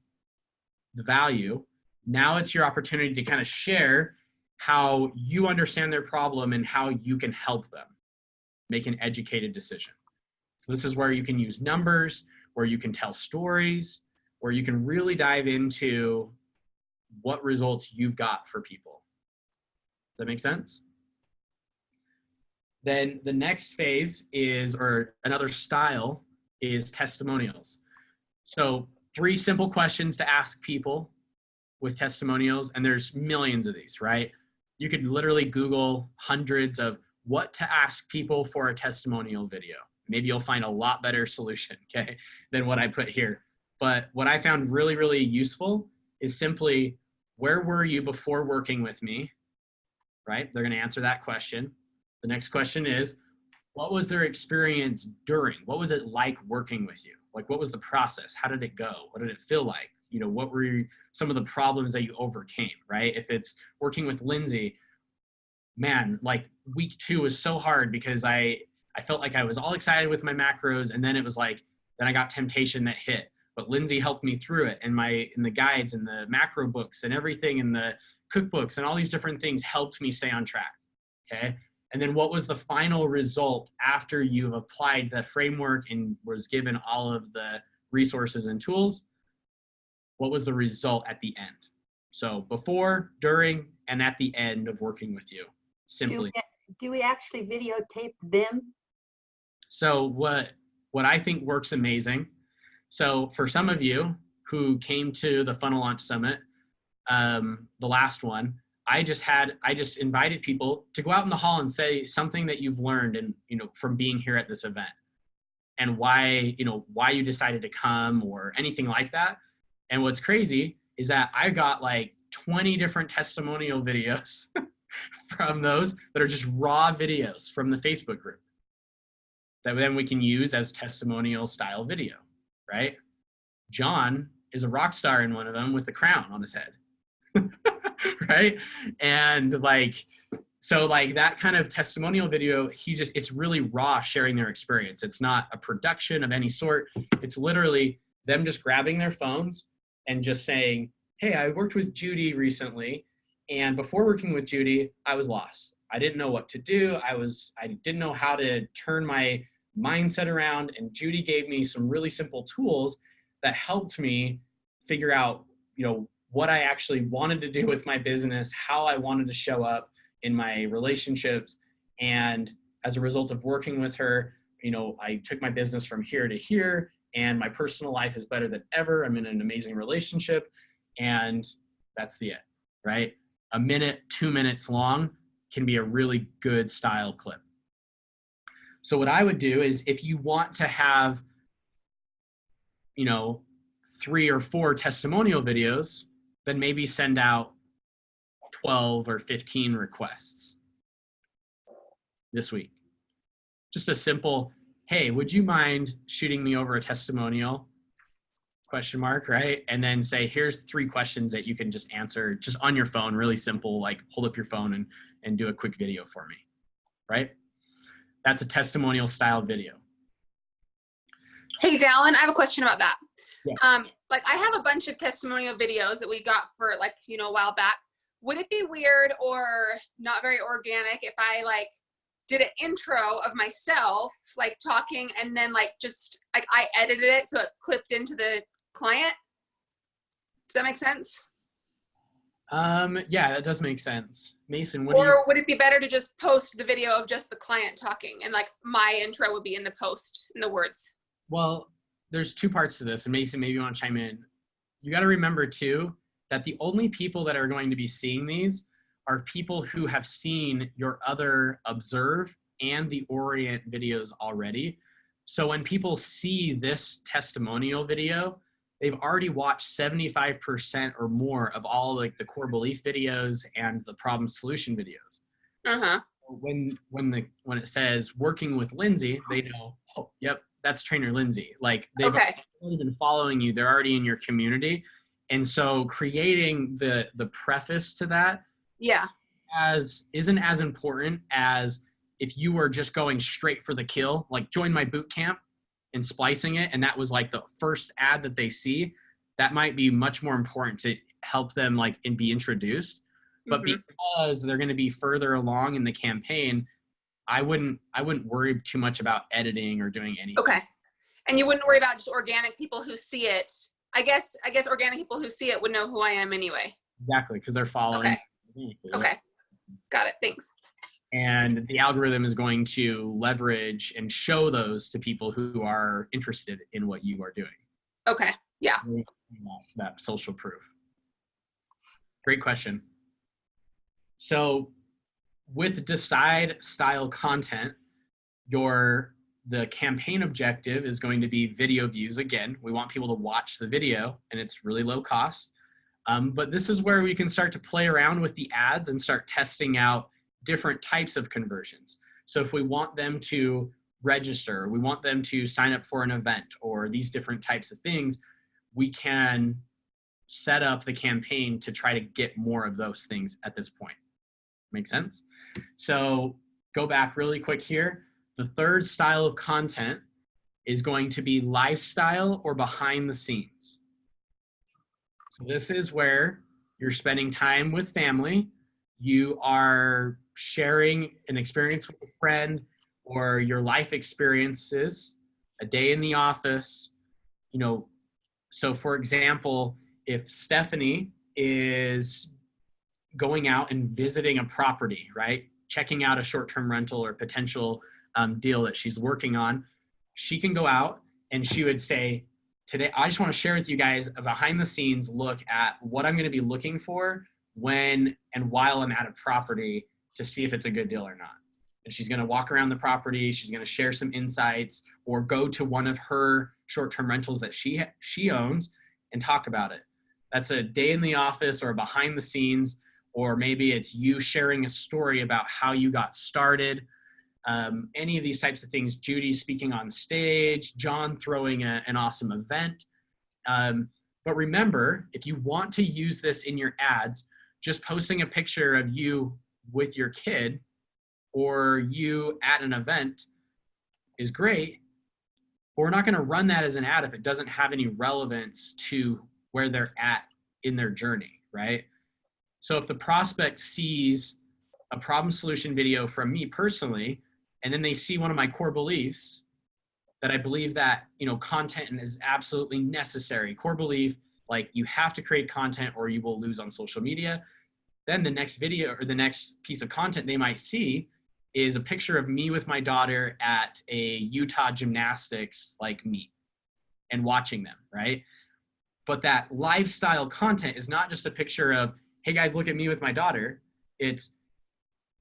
the value, now it's your opportunity to kind of share how you understand their problem and how you can help them make an educated decision. So this is where you can use numbers, where you can tell stories, where you can really dive into what results you've got for people. Does that make sense? Then the next phase is, or another style, is testimonials. So 3 simple questions to ask people with testimonials, and there's millions of these, right? You could literally Google hundreds of what to ask people for a testimonial video. Maybe you'll find a lot better solution, okay, than what I put here. But what I found really, really useful is simply, where were you before working with me, right? They're going to answer that question. The next question is, what was their experience during? What was it like working with you? Like, what was the process? How did it go? What did it feel like? What were some of the problems that you overcame, right? If it's working with Lindsay, man, like week 2 was so hard because I felt like I was all excited with my macros, and then it was like, then I got temptation that hit. But Lindsay helped me through it, and in the guides and the macro books and everything, and the cookbooks and all these different things helped me stay on track, okay? And then what was the final result after you've applied the framework and was given all of the resources and tools? What was the result at the end? So before, during, and at the end of working with you, simply. Do we actually videotape them? So what I think works amazing. So for some of you who came to the Funnel Launch Summit, the last one, I just invited people to go out in the hall and say something that you've learned and, from being here at this event, and why you decided to come or anything like that. And what's crazy is that I got like 20 different testimonial videos from those that are just raw videos from the Facebook group that then we can use as testimonial style video, right? John is a rock star in one of them with the crown on his head. Right? And so that kind of testimonial video, it's really raw, sharing their experience. It's not a production of any sort. It's literally them just grabbing their phones and just saying, hey, I worked with Judy recently, and before working with Judy, I was lost. I didn't know what to do. I didn't know how to turn my mindset around, and Judy gave me some really simple tools that helped me figure out, what I actually wanted to do with my business, how I wanted to show up in my relationships. And as a result of working with her, I took my business from here to here, and my personal life is better than ever. I'm in an amazing relationship, and that's the it, right? 1 minute, 2 minutes long can be a really good style clip. So what I would do is, if you want to have, 3 or 4 testimonial videos, then maybe send out 12 or 15 requests this week. Just a simple, hey, would you mind shooting me over a testimonial? ? Right? And then say, here's 3 questions that you can just answer just on your phone, really simple, like hold up your phone and do a quick video for me, right? That's a testimonial style video. Hey, Dallin, I have a question about that. Yeah. Like I have a bunch of testimonial videos that we got for like, you know, a while back. Would it be weird or not very organic if I like did an intro of myself, like talking, and then like just like I edited it so it clipped into the client? Does that make sense? Yeah, that does make sense. Mason, what do you? Or would it be better to just post the video of just the client talking and like my intro would be in the post, in the words? Well, there's two parts to this, and Mason, maybe you want to chime in. You got to remember too that the only people that are going to be seeing these are people who have seen your other Observe and the Orient videos already. So when people see this testimonial video, they've already watched 75% or more of all like the core belief videos and the problem solution videos. Uh-huh. When it says working with Lindsay, they know, oh, yep, that's trainer Lindsay. Like they've already been following you. They're already in your community. And so creating the preface to that isn't as important as if you were just going straight for the kill, like join my boot camp and splicing it. And that was like the first ad that they see. That might be much more important to help them like and be introduced. But because they're going to be further along in the campaign, I wouldn't worry too much about editing or doing anything. Okay. And you wouldn't worry about just organic people who see it. I guess organic people who see it would know who I am anyway. Exactly, because they're following. Okay. Got it. Thanks. And the algorithm is going to leverage and show those to people who are interested in what you are doing. Okay. Yeah. That social proof. Great question. So with decide style content, the campaign objective is going to be video views. Again, we want people to watch the video and it's really low cost. But this is where we can start to play around with the ads and start testing out different types of conversions. So if we want them to register, we want them to sign up for an event or these different types of things, we can set up the campaign to try to get more of those things at this point. Make sense? So go back really quick here. The third style of content is going to be lifestyle or behind the scenes. So this is where you're spending time with family. You are sharing an experience with a friend or your life experiences, a day in the office. You know, so for example, if Stephanie is going out and visiting a property, right? Checking out a short-term rental or potential deal that she's working on, she can go out and she would say, today, I just want to share with you guys a behind the scenes look at what I'm going to be looking for when and while I'm at a property to see if it's a good deal or not. And she's going to walk around the property. She's going to share some insights or go to one of her short-term rentals that she owns and talk about it. That's a day in the office or behind the scenes, or maybe it's you sharing a story about how you got started. Any of these types of things, Judy speaking on stage, John throwing an awesome event. But remember, if you want to use this in your ads, just posting a picture of you with your kid or you at an event is great. But we're not going to run that as an ad if it doesn't have any relevance to where they're at in their journey, right? So if the prospect sees a problem solution video from me personally, and then they see one of my core beliefs that I believe that, you know, content is absolutely necessary. Core belief, like you have to create content or you will lose on social media. Then the next video or the next piece of content they might see is a picture of me with my daughter at a Utah gymnastics like meet and watching them, right? But that lifestyle content is not just a picture of, hey guys, look at me with my daughter. It's,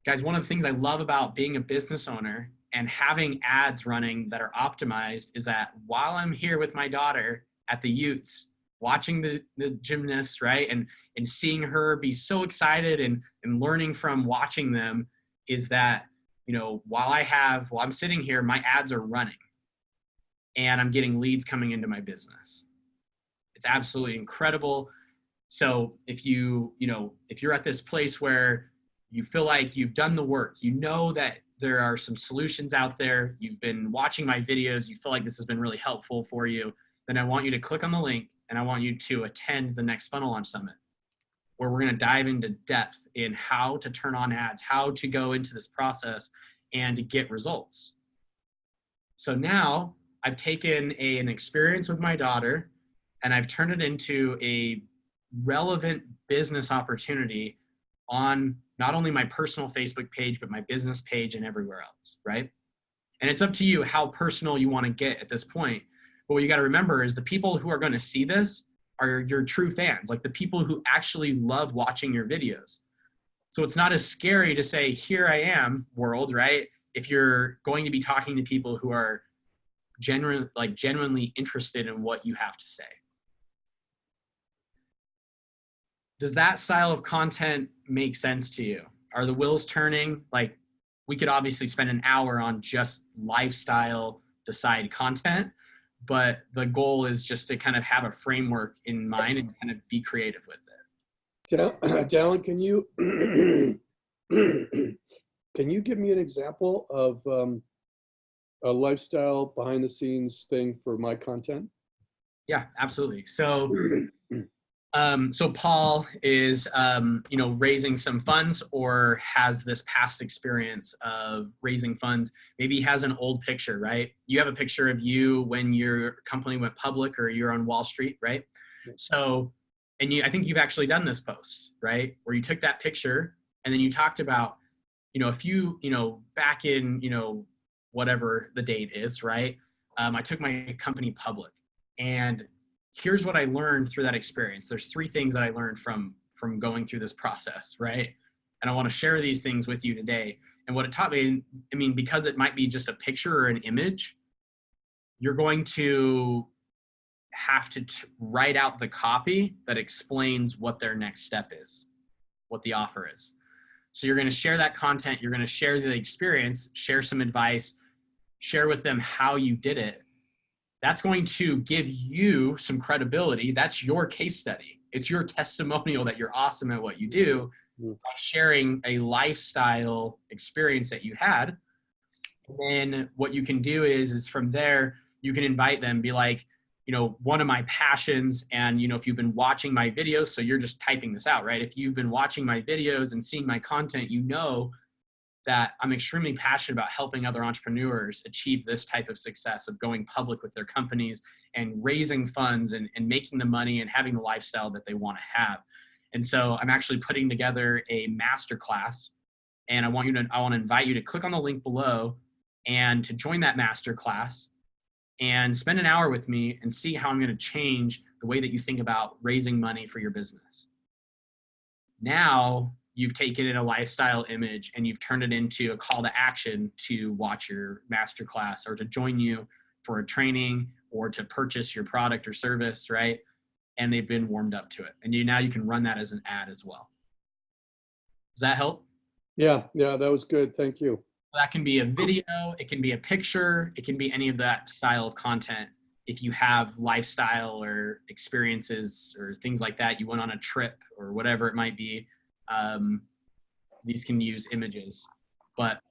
guys, one of the things I love about being a business owner and having ads running that are optimized is that while I'm here with my daughter at the Utes, watching the gymnasts, right, and seeing her be so excited and learning from watching them, is that, you know, while I'm sitting here, my ads are running and I'm getting leads coming into my business. It's absolutely incredible. So if you're at this place where you feel like you've done the work, you know that there are some solutions out there, you've been watching my videos, you feel like this has been really helpful for you, then I want you to click on the link and I want you to attend the next Funnel Launch Summit, where we're going to dive into depth in how to turn on ads, how to go into this process and to get results. So now I've taken an experience with my daughter and I've turned it into a relevant business opportunity on not only my personal Facebook page, but my business page and everywhere else, right? And it's up to you how personal you want to get at this point. But what you got to remember is the people who are going to see this are your true fans, like the people who actually love watching your videos. So it's not as scary to say, here I am, world, right? If you're going to be talking to people who are genuinely interested in what you have to say. Does that style of content make sense to you? Are the wheels turning? Like, we could obviously spend an hour on just lifestyle decide content, but the goal is just to kind of have a framework in mind and kind of be creative with it. Dallin, can you can you give me an example of a lifestyle behind the scenes thing for my content? Yeah, absolutely. So Paul is, raising some funds or has this past experience of raising funds. Maybe he has an old picture, right? You have a picture of you when your company went public or you're on Wall Street, right? So, I think you've actually done this post, right? Where you took that picture and then you talked about, a few, back in, whatever the date is, right? I took my company public, and here's what I learned through that experience. There's 3 things that I learned from going through this process, right? And I want to share these things with you today. And what it taught me, because it might be just a picture or an image, you're going to have to write out the copy that explains what their next step is, what the offer is. So you're going to share that content, you're going to share the experience, share some advice, share with them how you did it. That's going to give you some credibility. That's your case study. It's your testimonial that you're awesome at what you do by sharing a lifestyle experience that you had. And then what you can do is from there, you can invite them, be like, one of my passions, and, if you've been watching my videos, so you're just typing this out, right? If you've been watching my videos and seeing my content, that I'm extremely passionate about helping other entrepreneurs achieve this type of success of going public with their companies and raising funds and making the money and having the lifestyle that they want to have. And so I'm actually putting together a masterclass, and I want to invite you to click on the link below and to join that masterclass and spend an hour with me and see how I'm going to change the way that you think about raising money for your business. Now, you've taken in a lifestyle image and you've turned it into a call to action to watch your masterclass or to join you for a training or to purchase your product or service, right? And they've been warmed up to it. And now you can run that as an ad as well. Does that help? Yeah, that was good. Thank you. That can be a video, it can be a picture, it can be any of that style of content. If you have lifestyle or experiences or things like that, you went on a trip or whatever it might be, these can use images. But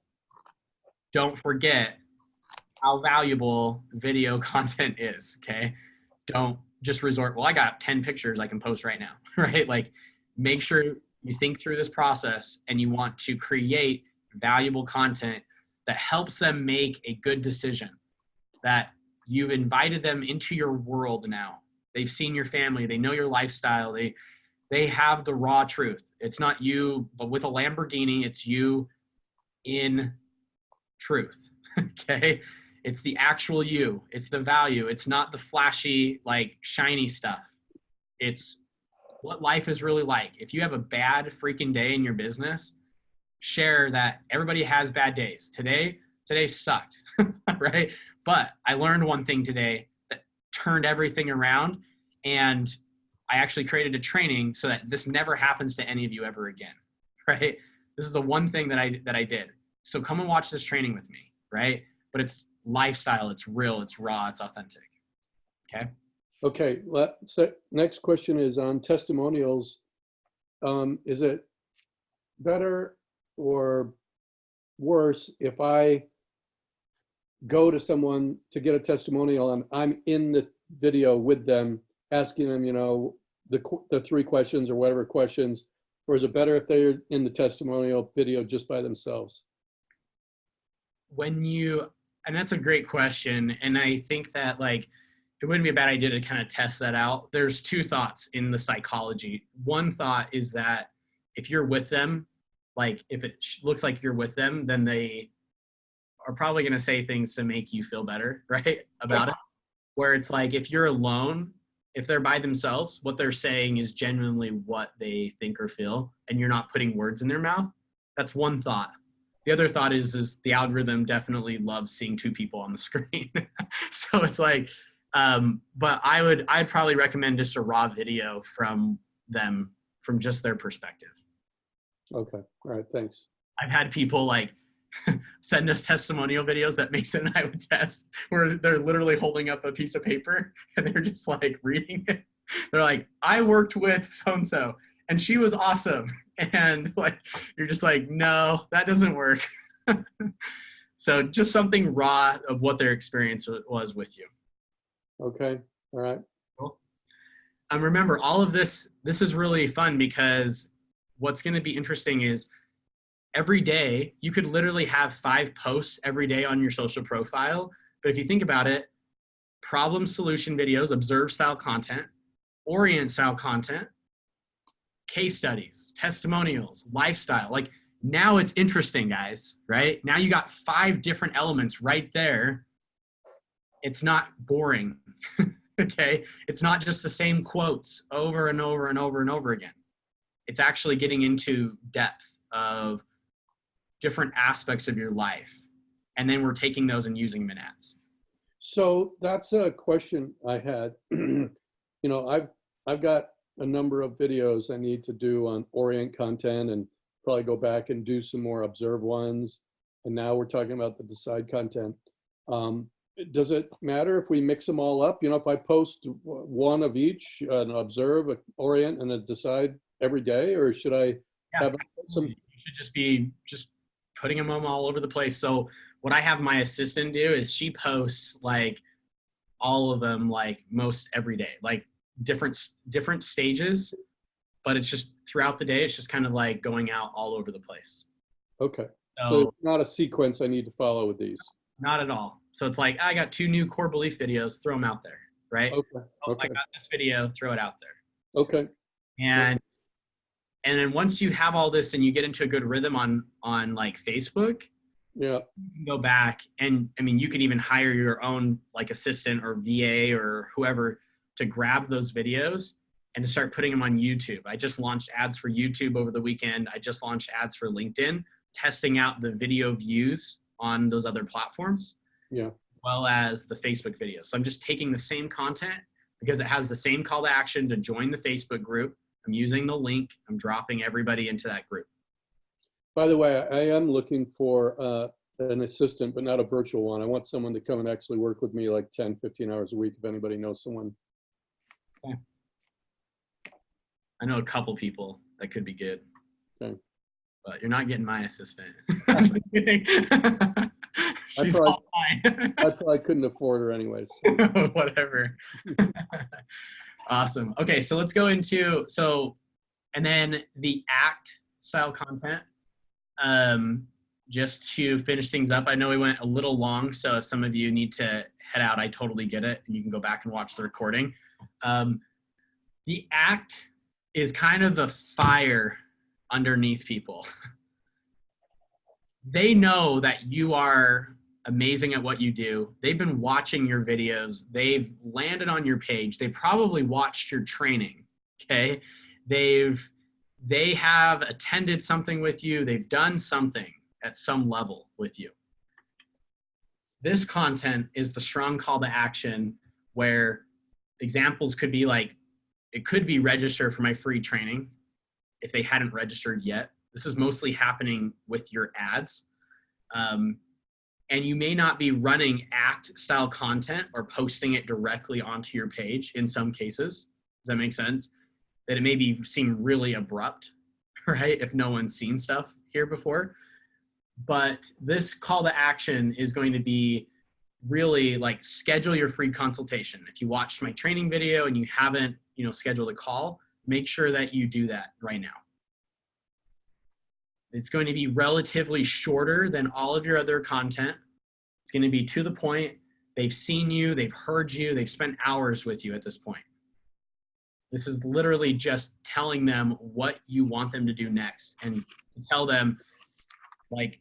don't forget how valuable video content is, okay? Don't just resort, well, I got 10 pictures I can post right now, right? Like, make sure you think through this process and you want to create valuable content that helps them make a good decision, that you've invited them into your world now. They've seen your family, they know your lifestyle, they have the raw truth. It's not you, but with a Lamborghini, it's you in truth, okay? It's the actual you, it's the value. It's not the flashy, like shiny stuff. It's what life is really like. If you have a bad freaking day in your business, share that everybody has bad days. Today sucked, right? But I learned one thing today that turned everything around, and I actually created a training so that this never happens to any of you ever again, right? This is the one thing that I did. So come and watch this training with me, right? But it's lifestyle, it's real, it's raw, it's authentic, okay? Okay, so next question is on testimonials. Is it better or worse if I go to someone to get a testimonial and I'm in the video with them, asking them, you know, the 3 questions or whatever questions, or is it better if they're in the testimonial video just by themselves? And that's a great question. And I think that like, it wouldn't be a bad idea to kind of test that out. There's 2 thoughts in the psychology. One thought is that if you're with them, like if it looks like you're with them, then they are probably going to say things to make you feel better, right? About it. Where it's like, if you're alone, if they're by themselves, what they're saying is genuinely what they think or feel, and you're not putting words in their mouth. That's one thought. The other thought is the algorithm definitely loves seeing 2 people on the screen. So it's like, but I'd probably recommend just a raw video from them, from just their perspective. Okay, all right, thanks. I've had people like send us testimonial videos that Mason and I would test, where they're literally holding up a piece of paper and they're just like reading it. They're like, I worked with so-and-so and she was awesome. And like, you're just like, no, that doesn't work. So just something raw of what their experience was with you. Okay, all right. Cool. Remember, all of this is really fun, because what's going to be interesting is every day you could literally have 5 posts every day on your social profile. But if you think about it, problem solution videos, observe style content, orient style content, case studies, testimonials, lifestyle. Like, now it's interesting, guys, right? Now you got 5 different elements right there. It's not boring. Okay. It's not just the same quotes over and over and over and over again. It's actually getting into depth of different aspects of your life. And then we're taking those and using them in ads. So that's a question I had. You know, I've got a number of videos I need to do on orient content, and probably go back and do some more observe ones. And now we're talking about the decide content. Does it matter if we mix them all up? You know, if I post one of each, an observe, an orient, and a decide every day, or should I have some? You should just be putting them all over the place. So what I have my assistant do is she posts like all of them, like most every day, like different stages, but it's just throughout the day. It's just kind of like going out all over the place. Okay. So not a sequence I need to follow with these. Not at all. So it's like, I got 2 new core belief videos, throw them out there, right? Okay. Oh, Okay. I got this video, throw it out there. Okay. And then once you have all this and you get into a good rhythm on like Facebook, Yeah. you can go back, and I mean, you can even hire your own like assistant or VA or whoever to grab those videos and to start putting them on YouTube. I just launched ads for YouTube over the weekend. I just launched ads for LinkedIn, testing out the video views on those other platforms, Yeah. as well as the Facebook videos. So I'm just taking the same content, because it has the same call to action to join the Facebook group. I'm using the link. I'm dropping everybody into that group. By the way, I am looking for an assistant, but not a virtual one. I want someone to come and actually work with me like 10, 15 hours a week, if anybody knows someone. Okay. I know a couple people that could be good. Okay. But you're not getting my assistant. I'm kidding. She's all fine. I probably couldn't afford her anyways. Whatever. Awesome. Okay, so let's go into, and then the act style content. Just to finish things up, I know we went a little long, so if some of you need to head out, I totally get it, and you can go back and watch the recording. The act is kind of the fire underneath people. They know that you are amazing at what you do. They've been watching your videos. They've landed on your page. They probably watched your training, okay? They have attended something with you. They've done something at some level with you. This content is the strong call to action, where examples could be like, it could be register for my free training if they hadn't registered yet. This is mostly happening with your ads. And you may not be running act style content or posting it directly onto your page in some cases. Does that make sense? That it may seem really abrupt, right? If no one's seen stuff here before. but this call to action is going to be really like schedule your free consultation. If you watched my training video and you haven't, scheduled a call, make sure that you do that right now. It's going to be relatively shorter than all of your other content. It's going to be to the point. They've seen you, they've heard you, they've spent hours with you at this point. This is literally just telling them what you want them to do next, and to tell them, like,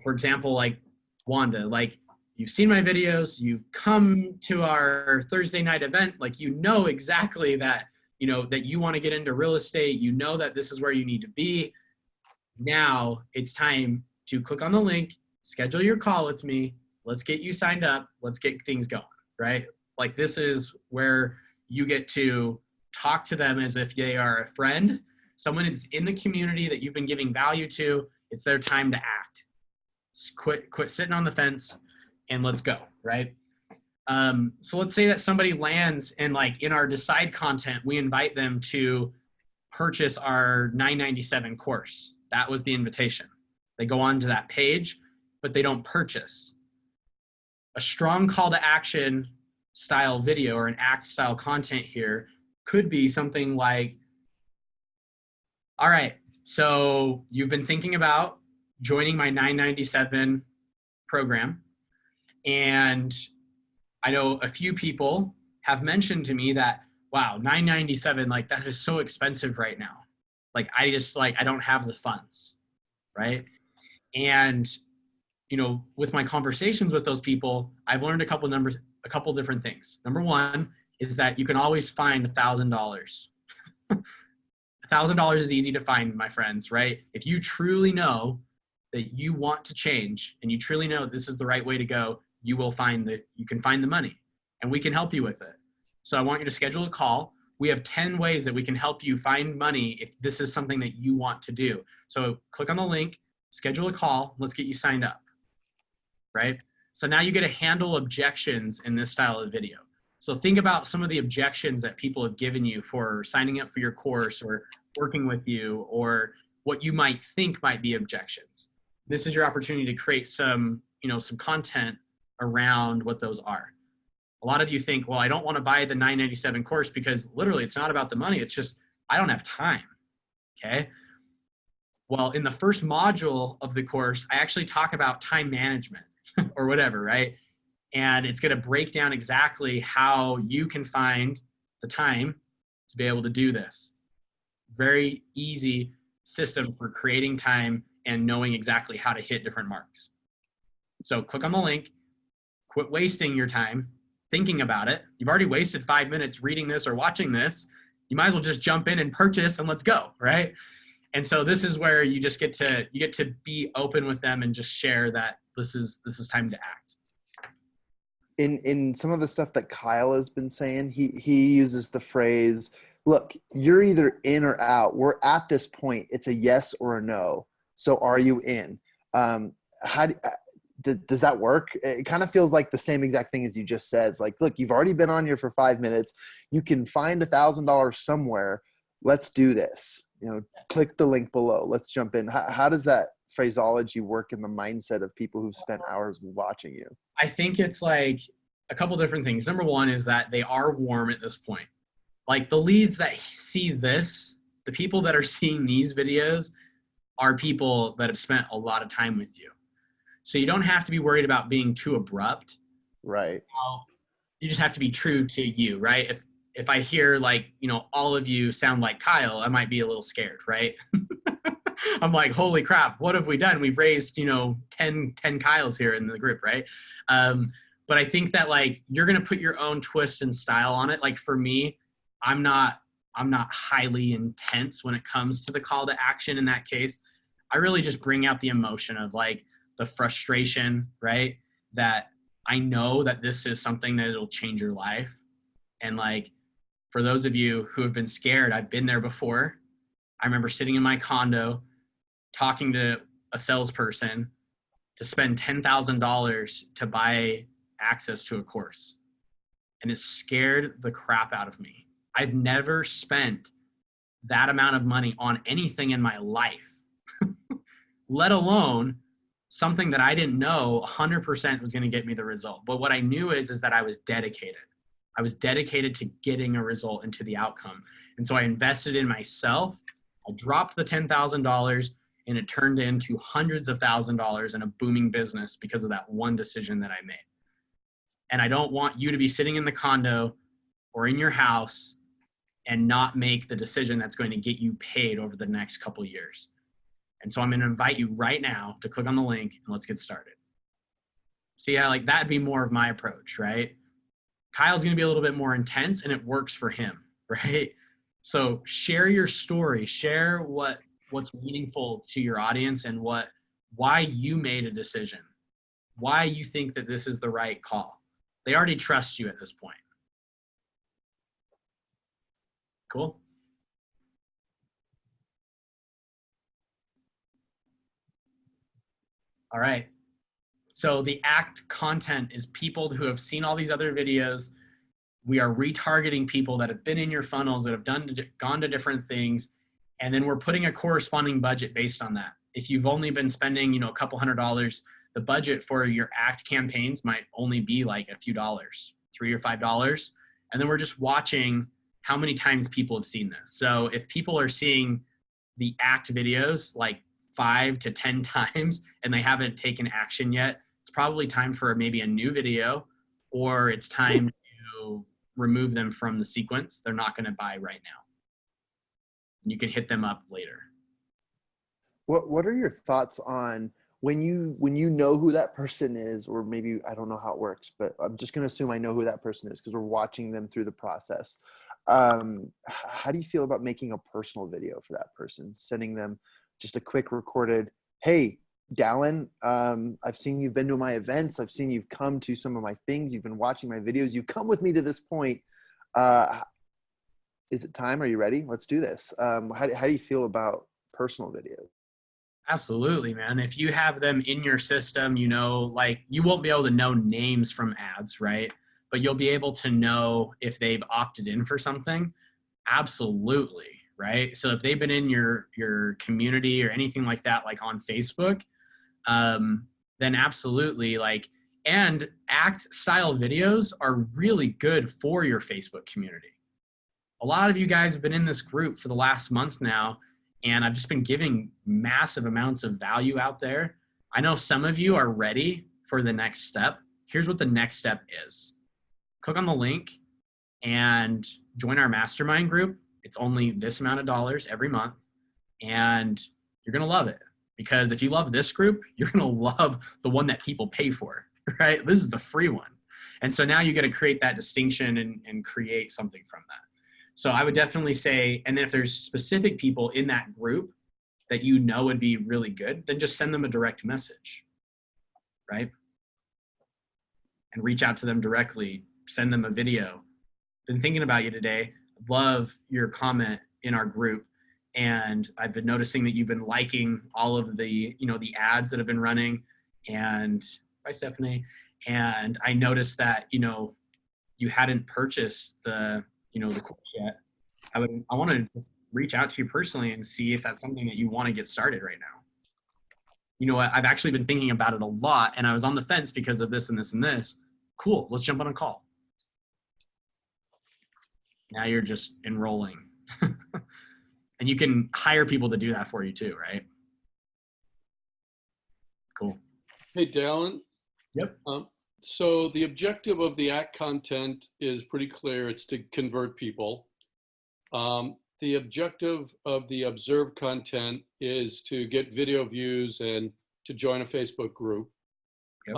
for example, like Wanda, like, you've seen my videos, you've come to our Thursday night event, like, exactly that, that you want to get into real estate, that this is where you need to be. Now it's time to click on the link, schedule your call with me, let's get you signed up, let's get things going, right? Like, this is where you get to talk to them as if they are a friend, someone that's in the community that you've been giving value to. It's their time to act. Quit sitting on the fence and let's go, right? So let's say that somebody lands and, like, in our decide content, we invite them to purchase our $9.97 course. That was the invitation. They go on to that page, but they don't purchase. A strong call to action style video or an act style content here could be something like, all right, so you've been thinking about joining my $9.97 program, and I know a few people have mentioned to me that, wow, $9.97, like, that is so expensive right now. Like, I don't have the funds, right? And, with my conversations with those people, I've learned a couple different things. Number one is that you can always find $1,000. $1,000 is easy to find, my friends, right? If you truly know that you want to change and you truly know this is the right way to go, you can find the money, and we can help you with it. So I want you to schedule a call. We have 10 ways that we can help you find money if this is something that you want to do. So click on the link, schedule a call, let's get you signed up, right? So now you get to handle objections in this style of video. So think about some of the objections that people have given you for signing up for your course or working with you, or what you might think might be objections. This is your opportunity to create some content around what those are. A lot of you think, well, I don't want to buy the $9.97 course because literally it's not about the money. It's just, I don't have time. Okay. Well, in the first module of the course, I actually talk about time management or whatever, right? And it's going to break down exactly how you can find the time to be able to do this. Very easy system for creating time and knowing exactly how to hit different marks. So click on the link, quit wasting your time thinking about it. You've already wasted 5 minutes reading this or watching this. You might as well just jump in and purchase and let's go, right? And so this is where you just get to be open with them and just share that this is time to act. In some of the stuff that Kyle has been saying, he uses the phrase, look, you're either in or out. We're at this point. It's a yes or a no. So are you in? Does that work? It kind of feels like the same exact thing as you just said. It's like, look, you've already been on here for 5 minutes. You can find $1,000 somewhere. Let's do this. Click the link below. Let's jump in. How does that phraseology work in the mindset of people who've spent hours watching you? I think it's like a couple different things. Number one is that they are warm at this point. Like, the leads that see this, the people that are seeing these videos are people that have spent a lot of time with you. So you don't have to be worried about being too abrupt. Right. You just have to be true to you, right? If I hear, like, all of you sound like Kyle, I might be a little scared, right? I'm like, holy crap, what have we done? We've raised, 10 Kyles here in the group, right? But I think that, like, you're going to put your own twist and style on it. Like, for me, I'm not highly intense when it comes to the call to action in that case. I really just bring out the emotion of, like, the frustration, right? That I know that this is something that it'll change your life. And, like, for those of you who have been scared, I've been there before. I remember sitting in my condo talking to a salesperson to spend $10,000 to buy access to a course. And it scared the crap out of me. I've never spent that amount of money on anything in my life, let alone something that I didn't know 100% was going to get me the result. But what I knew is that I was dedicated. I was dedicated to getting a result and to the outcome. And so I invested in myself. I dropped the $10,000 and it turned into hundreds of $1,000s in a booming business because of that one decision that I made. And I don't want you to be sitting in the condo or in your house and not make the decision that's going to get you paid over the next couple of years. And so I'm going to invite you right now to click on the link and let's get started. See how like that'd be more of my approach, right? Kyle's going to be a little bit more intense and it works for him, right? So share your story, share what's meaningful to your audience and why you made a decision, why you think that this is the right call. They already trust you at this point. Cool. All right. So the ACT content is people who have seen all these other videos. We are retargeting people that have been in your funnels, that have gone to different things. And then we're putting a corresponding budget based on that. If you've only been spending, a couple $100s, the budget for your ACT campaigns might only be like a few dollars, $3 or $5. And then we're just watching how many times people have seen this. So if people are seeing the ACT videos like 5 to 10 times and they haven't taken action yet, it's probably time for maybe a new video, or it's time to remove them from the sequence. They're not going to buy right now. You can hit them up later. What are your thoughts on when you know who that person is, or maybe I don't know how it works, but I'm just going to assume I know who that person is because we're watching them through the process. How do you feel about making a personal video for that person, sending them just a quick recorded, hey, Dallin, I've seen you've been to my events. I've seen you've come to some of my things. You've been watching my videos. You've come with me to this point. Is it time? Are you ready? Let's do this. How do you feel about personal videos? Absolutely, man. If you have them in your system, like you won't be able to know names from ads, right? But you'll be able to know if they've opted in for something. Absolutely, right? So if they've been in your community or anything like that, like on Facebook, then absolutely, and ACT style videos are really good for your Facebook community. A lot of you guys have been in this group for the last month now, and I've just been giving massive amounts of value out there. I know some of you are ready for the next step. Here's what the next step is. Click on the link and join our mastermind group. It's only this amount of dollars every month, and you're going to love it. Because if you love this group, you're going to love the one that people pay for, right? This is the free one. And so now you got to create that distinction and create something from that. So I would definitely say, and then if there's specific people in that group that would be really good, then just send them a direct message, right? And reach out to them directly, send them a video. Been thinking about you today. Love your comment in our group. And I've been noticing that you've been liking all of the, the ads that have been running. And bye, Stephanie. And I noticed that, you hadn't purchased the course yet. I want to reach out to you personally and see if that's something that you want to get started right now. You know what? I've actually been thinking about it a lot, and I was on the fence because of this and this and this. Cool. Let's jump on a call. Now you're just enrolling. And you can hire people to do that for you too, right? Cool. Hey, Dallin. Yep. So the objective of the ACT content is pretty clear. It's to convert people. The objective of the observe content is to get video views and to join a Facebook group. Yep.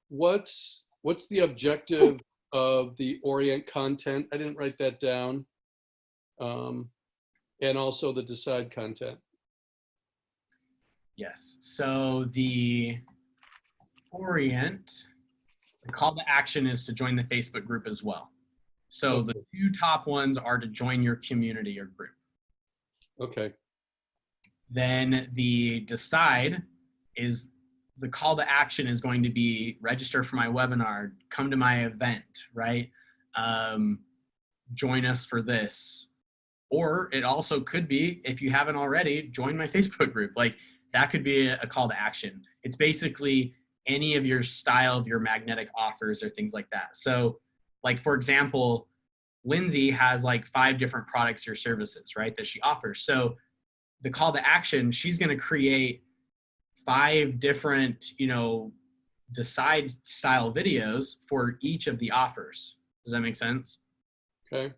What's the objective of the orient content? I didn't write that down. And also the decide content. Yes. So the orient, the call to action is to join the Facebook group as well. So okay. The two top ones are to join your community or group. Okay. Then the decide is the call to action is going to be register for my webinar, come to my event, right? Join us for this. Or it also could be, if you haven't already, join my Facebook group. Like that could be a call to action. It's basically any of your style of your magnetic offers or things like that. So like, for example, Lindsay has like 5 different products or services, right, that she offers. So the call to action, she's going to create 5 different, decide style videos for each of the offers. Does that make sense? Okay.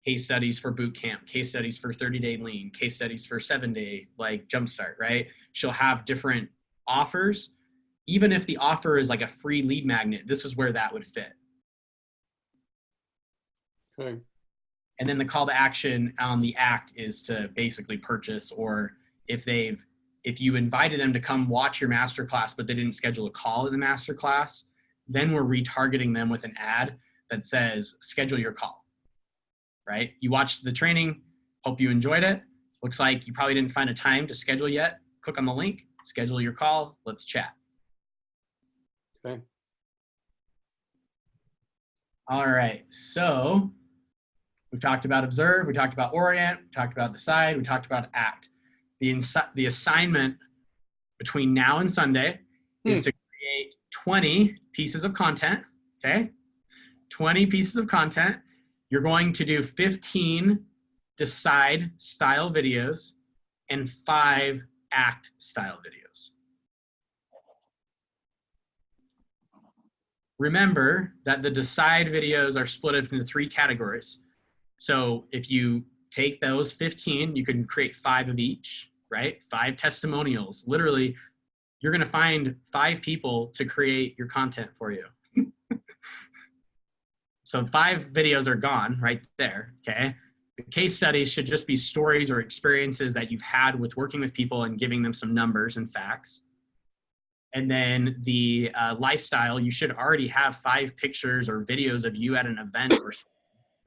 Case studies for boot camp, case studies for 30-day lean, case studies for 7-day like jumpstart, right? She'll have different offers. Even if the offer is like a free lead magnet, this is where that would fit. Okay. And then the call to action on the act is to basically purchase, or if you invited them to come watch your masterclass, but they didn't schedule a call in the masterclass, then we're retargeting them with an ad that says, schedule your call, right? You watched the training, hope you enjoyed it. Looks like you probably didn't find a time to schedule yet. Click on the link, schedule your call, let's chat. Okay. All right, so we've talked about observe, we talked about orient, we talked about decide, we talked about act. The assignment between now and Sunday is to create 20 pieces of content, okay? 20 pieces of content. You're going to do 15 decide style videos and 5 act style videos. Remember that the decide videos are split up into 3 categories. So if you take those 15, you can create 5 of each, right? 5 testimonials. Literally, you're going to find 5 people to create your content for you. So 5 videos are gone right there, okay? The case studies should just be stories or experiences that you've had with working with people and giving them some numbers and facts. And then the lifestyle, you should already have 5 pictures or videos of you at an event or something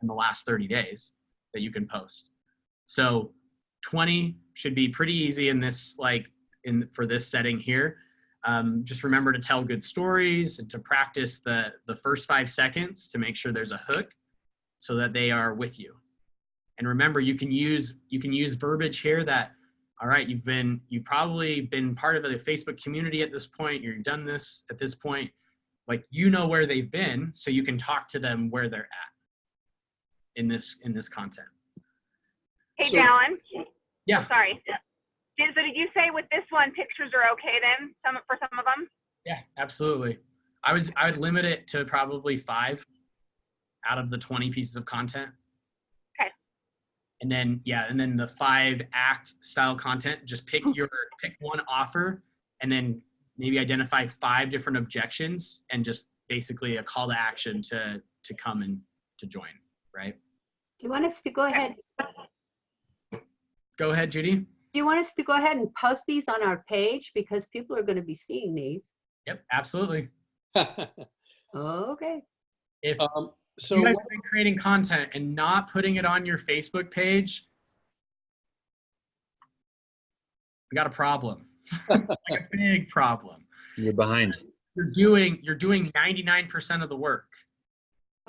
in the last 30 days that you can post. So 20 should be pretty easy in this, for this setting here. Just remember to tell good stories and to practice the first 5 seconds to make sure there's a hook so that they are with you. And remember, you can use verbiage here that, all right, you've probably been part of the Facebook community at this point, you've done this at this point, like, where they've been, so you can talk to them where they're at in this content. Hey, So- Dallin. Yeah. Sorry. So did you say with this one, pictures are okay then, for some of them? Yeah, absolutely. I would limit it to probably 5 out of the 20 pieces of content. Okay. And then, and then the 5 act style content, just pick one offer and then maybe identify 5 different objections and just basically a call to action to come and to join, right? Do you want us to go ahead? Go ahead, Judy. Do you want us to go ahead and post these on our page, because people are going to be seeing these? Yep, absolutely. Okay. If So you guys have been creating content and not putting it on your Facebook page, we got a problem. Like a big problem. You're behind. You're doing 99% of the work.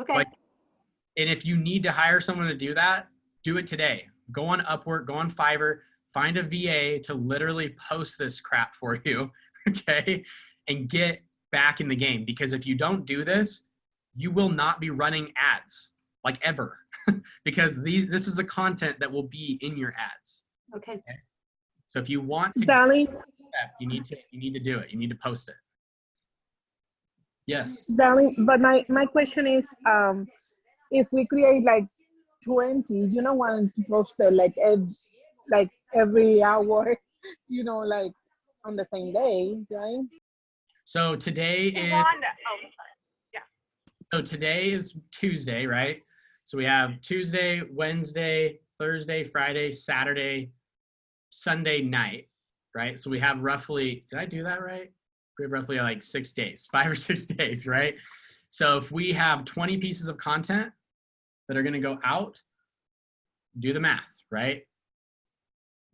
Okay. Like, and if you need to hire someone to do that, do it today. Go on Upwork, go on Fiverr, find a VA to literally post this crap for you, okay? And get back in the game, because if you don't do this, you will not be running ads, like, ever, because this is the content that will be in your ads. Okay. So if you want to, Darling, you need to do it. You need to post it. Yes. darling, but my question is, if we create like 20, you don't want to post it like every hour, like on the same day, right? So today is. Wanda. Oh, sorry. Yeah. So today is Tuesday, right? So we have Tuesday, Wednesday, Thursday, Friday, Saturday, Sunday night, right? So we have roughly, did I do that right? We have roughly like 6 days, 5 or 6 days, right? So if we have 20 pieces of content that are going to go out, do the math, right?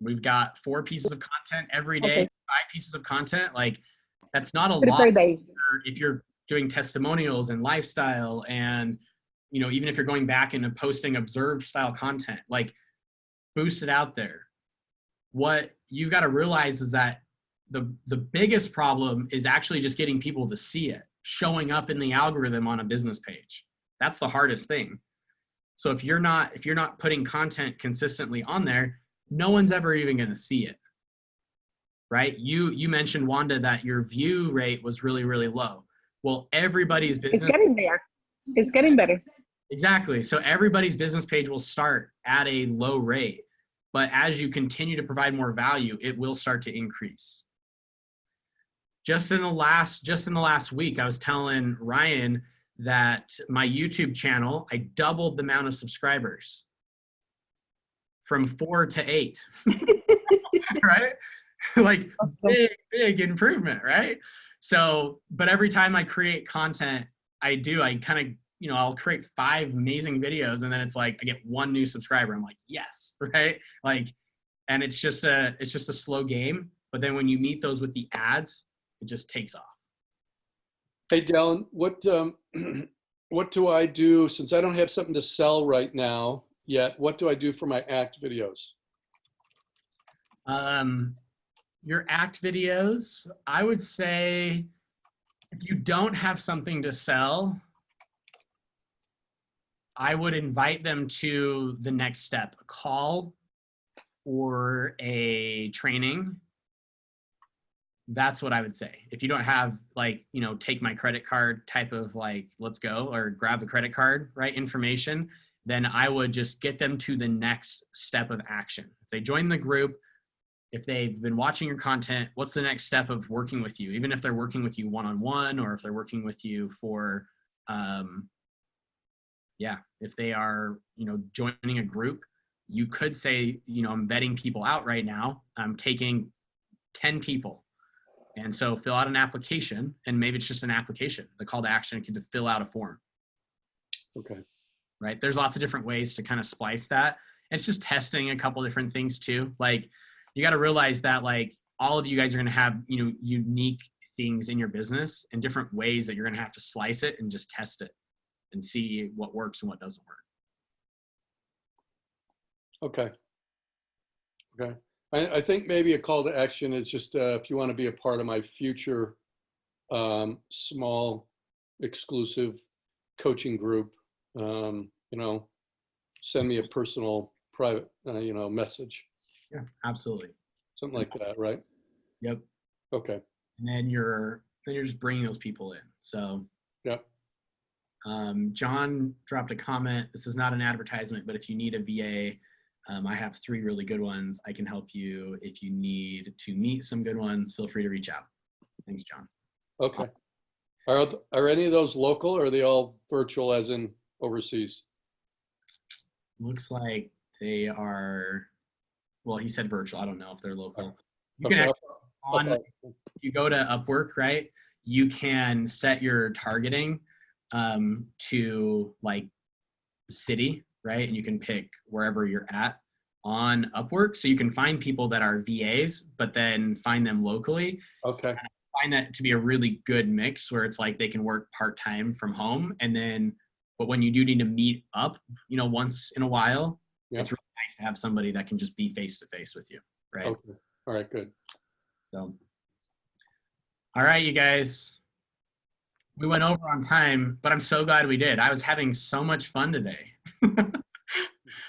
We've got 4 pieces of content every day, Okay. 5 pieces of content. Like, that's not a 3 lot per day. if you're doing testimonials and lifestyle, and even if you're going back and posting observed style content, like, boost it out there. What you've got to realize is that the biggest problem is actually just getting people to see it, showing up in the algorithm on a business page. That's the hardest thing. So if you're not putting content consistently on there, no one's ever even going to see it, right? You mentioned, Wanda, that your view rate was really, really low. Well, everybody's business. It's getting there. It's getting better. Exactly. So everybody's business page will start at a low rate, but as you continue to provide more value, it will start to increase. Just in the last week, I was telling Ryan that my YouTube channel, I doubled the amount of subscribers from 4 to 8, right? Like big improvement, right? So, but every time I create content, I kind of, I'll create 5 amazing videos and then it's like, I get 1 new subscriber. I'm like, yes, right? Like, and it's just a slow game. But then when you meet those with the ads, it just takes off. Hey, Dylan, what do I do, since I don't have something to sell right now yet, what do I do for my ACT videos? Your ACT videos, I would say if you don't have something to sell, I would invite them to the next step, a call or a training. That's what I would say. If you don't have like, take my credit card type of like, let's go, or grab a credit card, right, information, then I would just get them to the next step of action. If they join the group, if they've been watching your content, what's the next step of working with you? Even if they're working with you one-on-one, or if they're working with you for, if they are, joining a group, you could say, I'm vetting people out right now. I'm taking 10 people. And so fill out an application, and maybe it's just an application. The call to action can fill out a form. Okay. Right. There's lots of different ways to kind of splice that. It's just testing a couple different things too. Like, you got to realize that like all of you guys are going to have, unique things in your business and different ways that you're going to have to slice it and just test it and see what works and what doesn't work. Okay. Okay. I think maybe a call to action is just if you want to be a part of my future small exclusive coaching group, send me a personal private, message. Yeah, absolutely. Something like that, right? Yep. Okay. And then you're just bringing those people in. So. Yep. John dropped a comment. This is not an advertisement, but if you need a VA, I have 3 really good ones. I can help you. If you need to meet some good ones, feel free to reach out. Thanks, John. Okay. Are any of those local, or are they all virtual as in overseas? Looks like they are, well, he said virtual. I don't know if they're local. You Okay. can actually, if you go to Upwork, right, you can set your targeting to like city, right? And you can pick wherever you're at on Upwork. So you can find people that are VAs, but then find them locally. Okay. And I find that to be a really good mix where it's like they can work part-time from home. And then, but when you do need to meet up, once in a while, yeah, it's really nice to have somebody that can just be face-to-face with you, right? Okay. All right, good. So, all right, you guys. We went over on time, but I'm so glad we did. I was having so much fun today.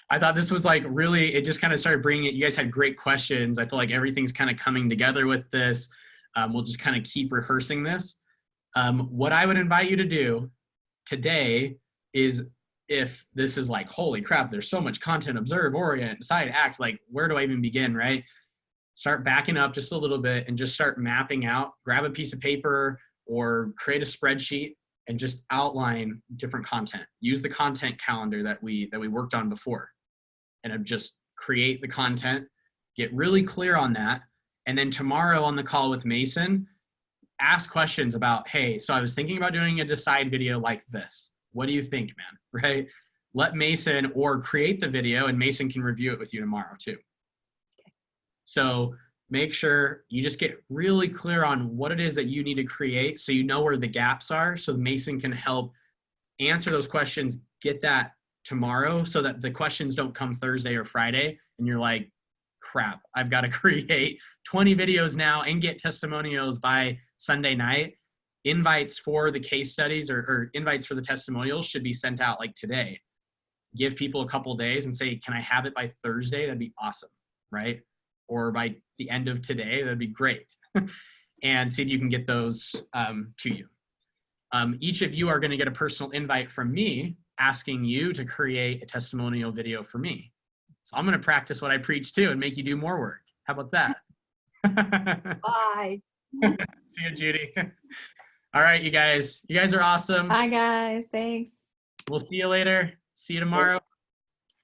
I thought this was like really, it just kind of started bringing it. You guys had great questions. I feel like everything's kind of coming together with this. We'll just kind of keep rehearsing this. What I would invite you to do today is, if this is like, holy crap, there's so much content, observe, orient, decide, act, like where do I even begin, right? Start backing up just a little bit and just start mapping out. Grab a piece of paper or create a spreadsheet and just outline different content. Use the content calendar that we worked on before, and just create the content, get really clear on that. And then tomorrow on the call with Mason, ask questions about, hey, so I was thinking about doing a decide video like this. What do you think, man? Right? Let Mason, or create the video and Mason can review it with you tomorrow too. So make sure you just get really clear on what it is that you need to create, so you know where the gaps are, so Mason can help answer those questions, get that tomorrow, so that the questions don't come Thursday or Friday and you're like, crap, I've got to create 20 videos now and get testimonials by Sunday night. Invites for the case studies or invites for the testimonials should be sent out like today. Give people a couple days and say, can I have it by Thursday? That'd be awesome, right? Or by the end of today, that'd be great. And see if you can get those to you. Each of you are going to get a personal invite from me asking you to create a testimonial video for me. So I'm going to practice what I preach too and make you do more work. How about that? Bye. See you, Judy. All right, you guys. You guys are awesome. Bye, guys. Thanks. We'll see you later. See you tomorrow.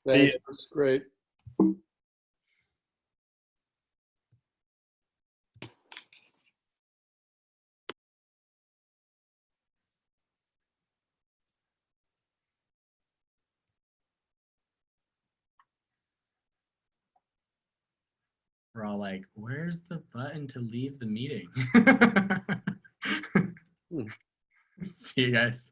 Thanks. That's great. We're all like, where's the button to leave the meeting? See you guys.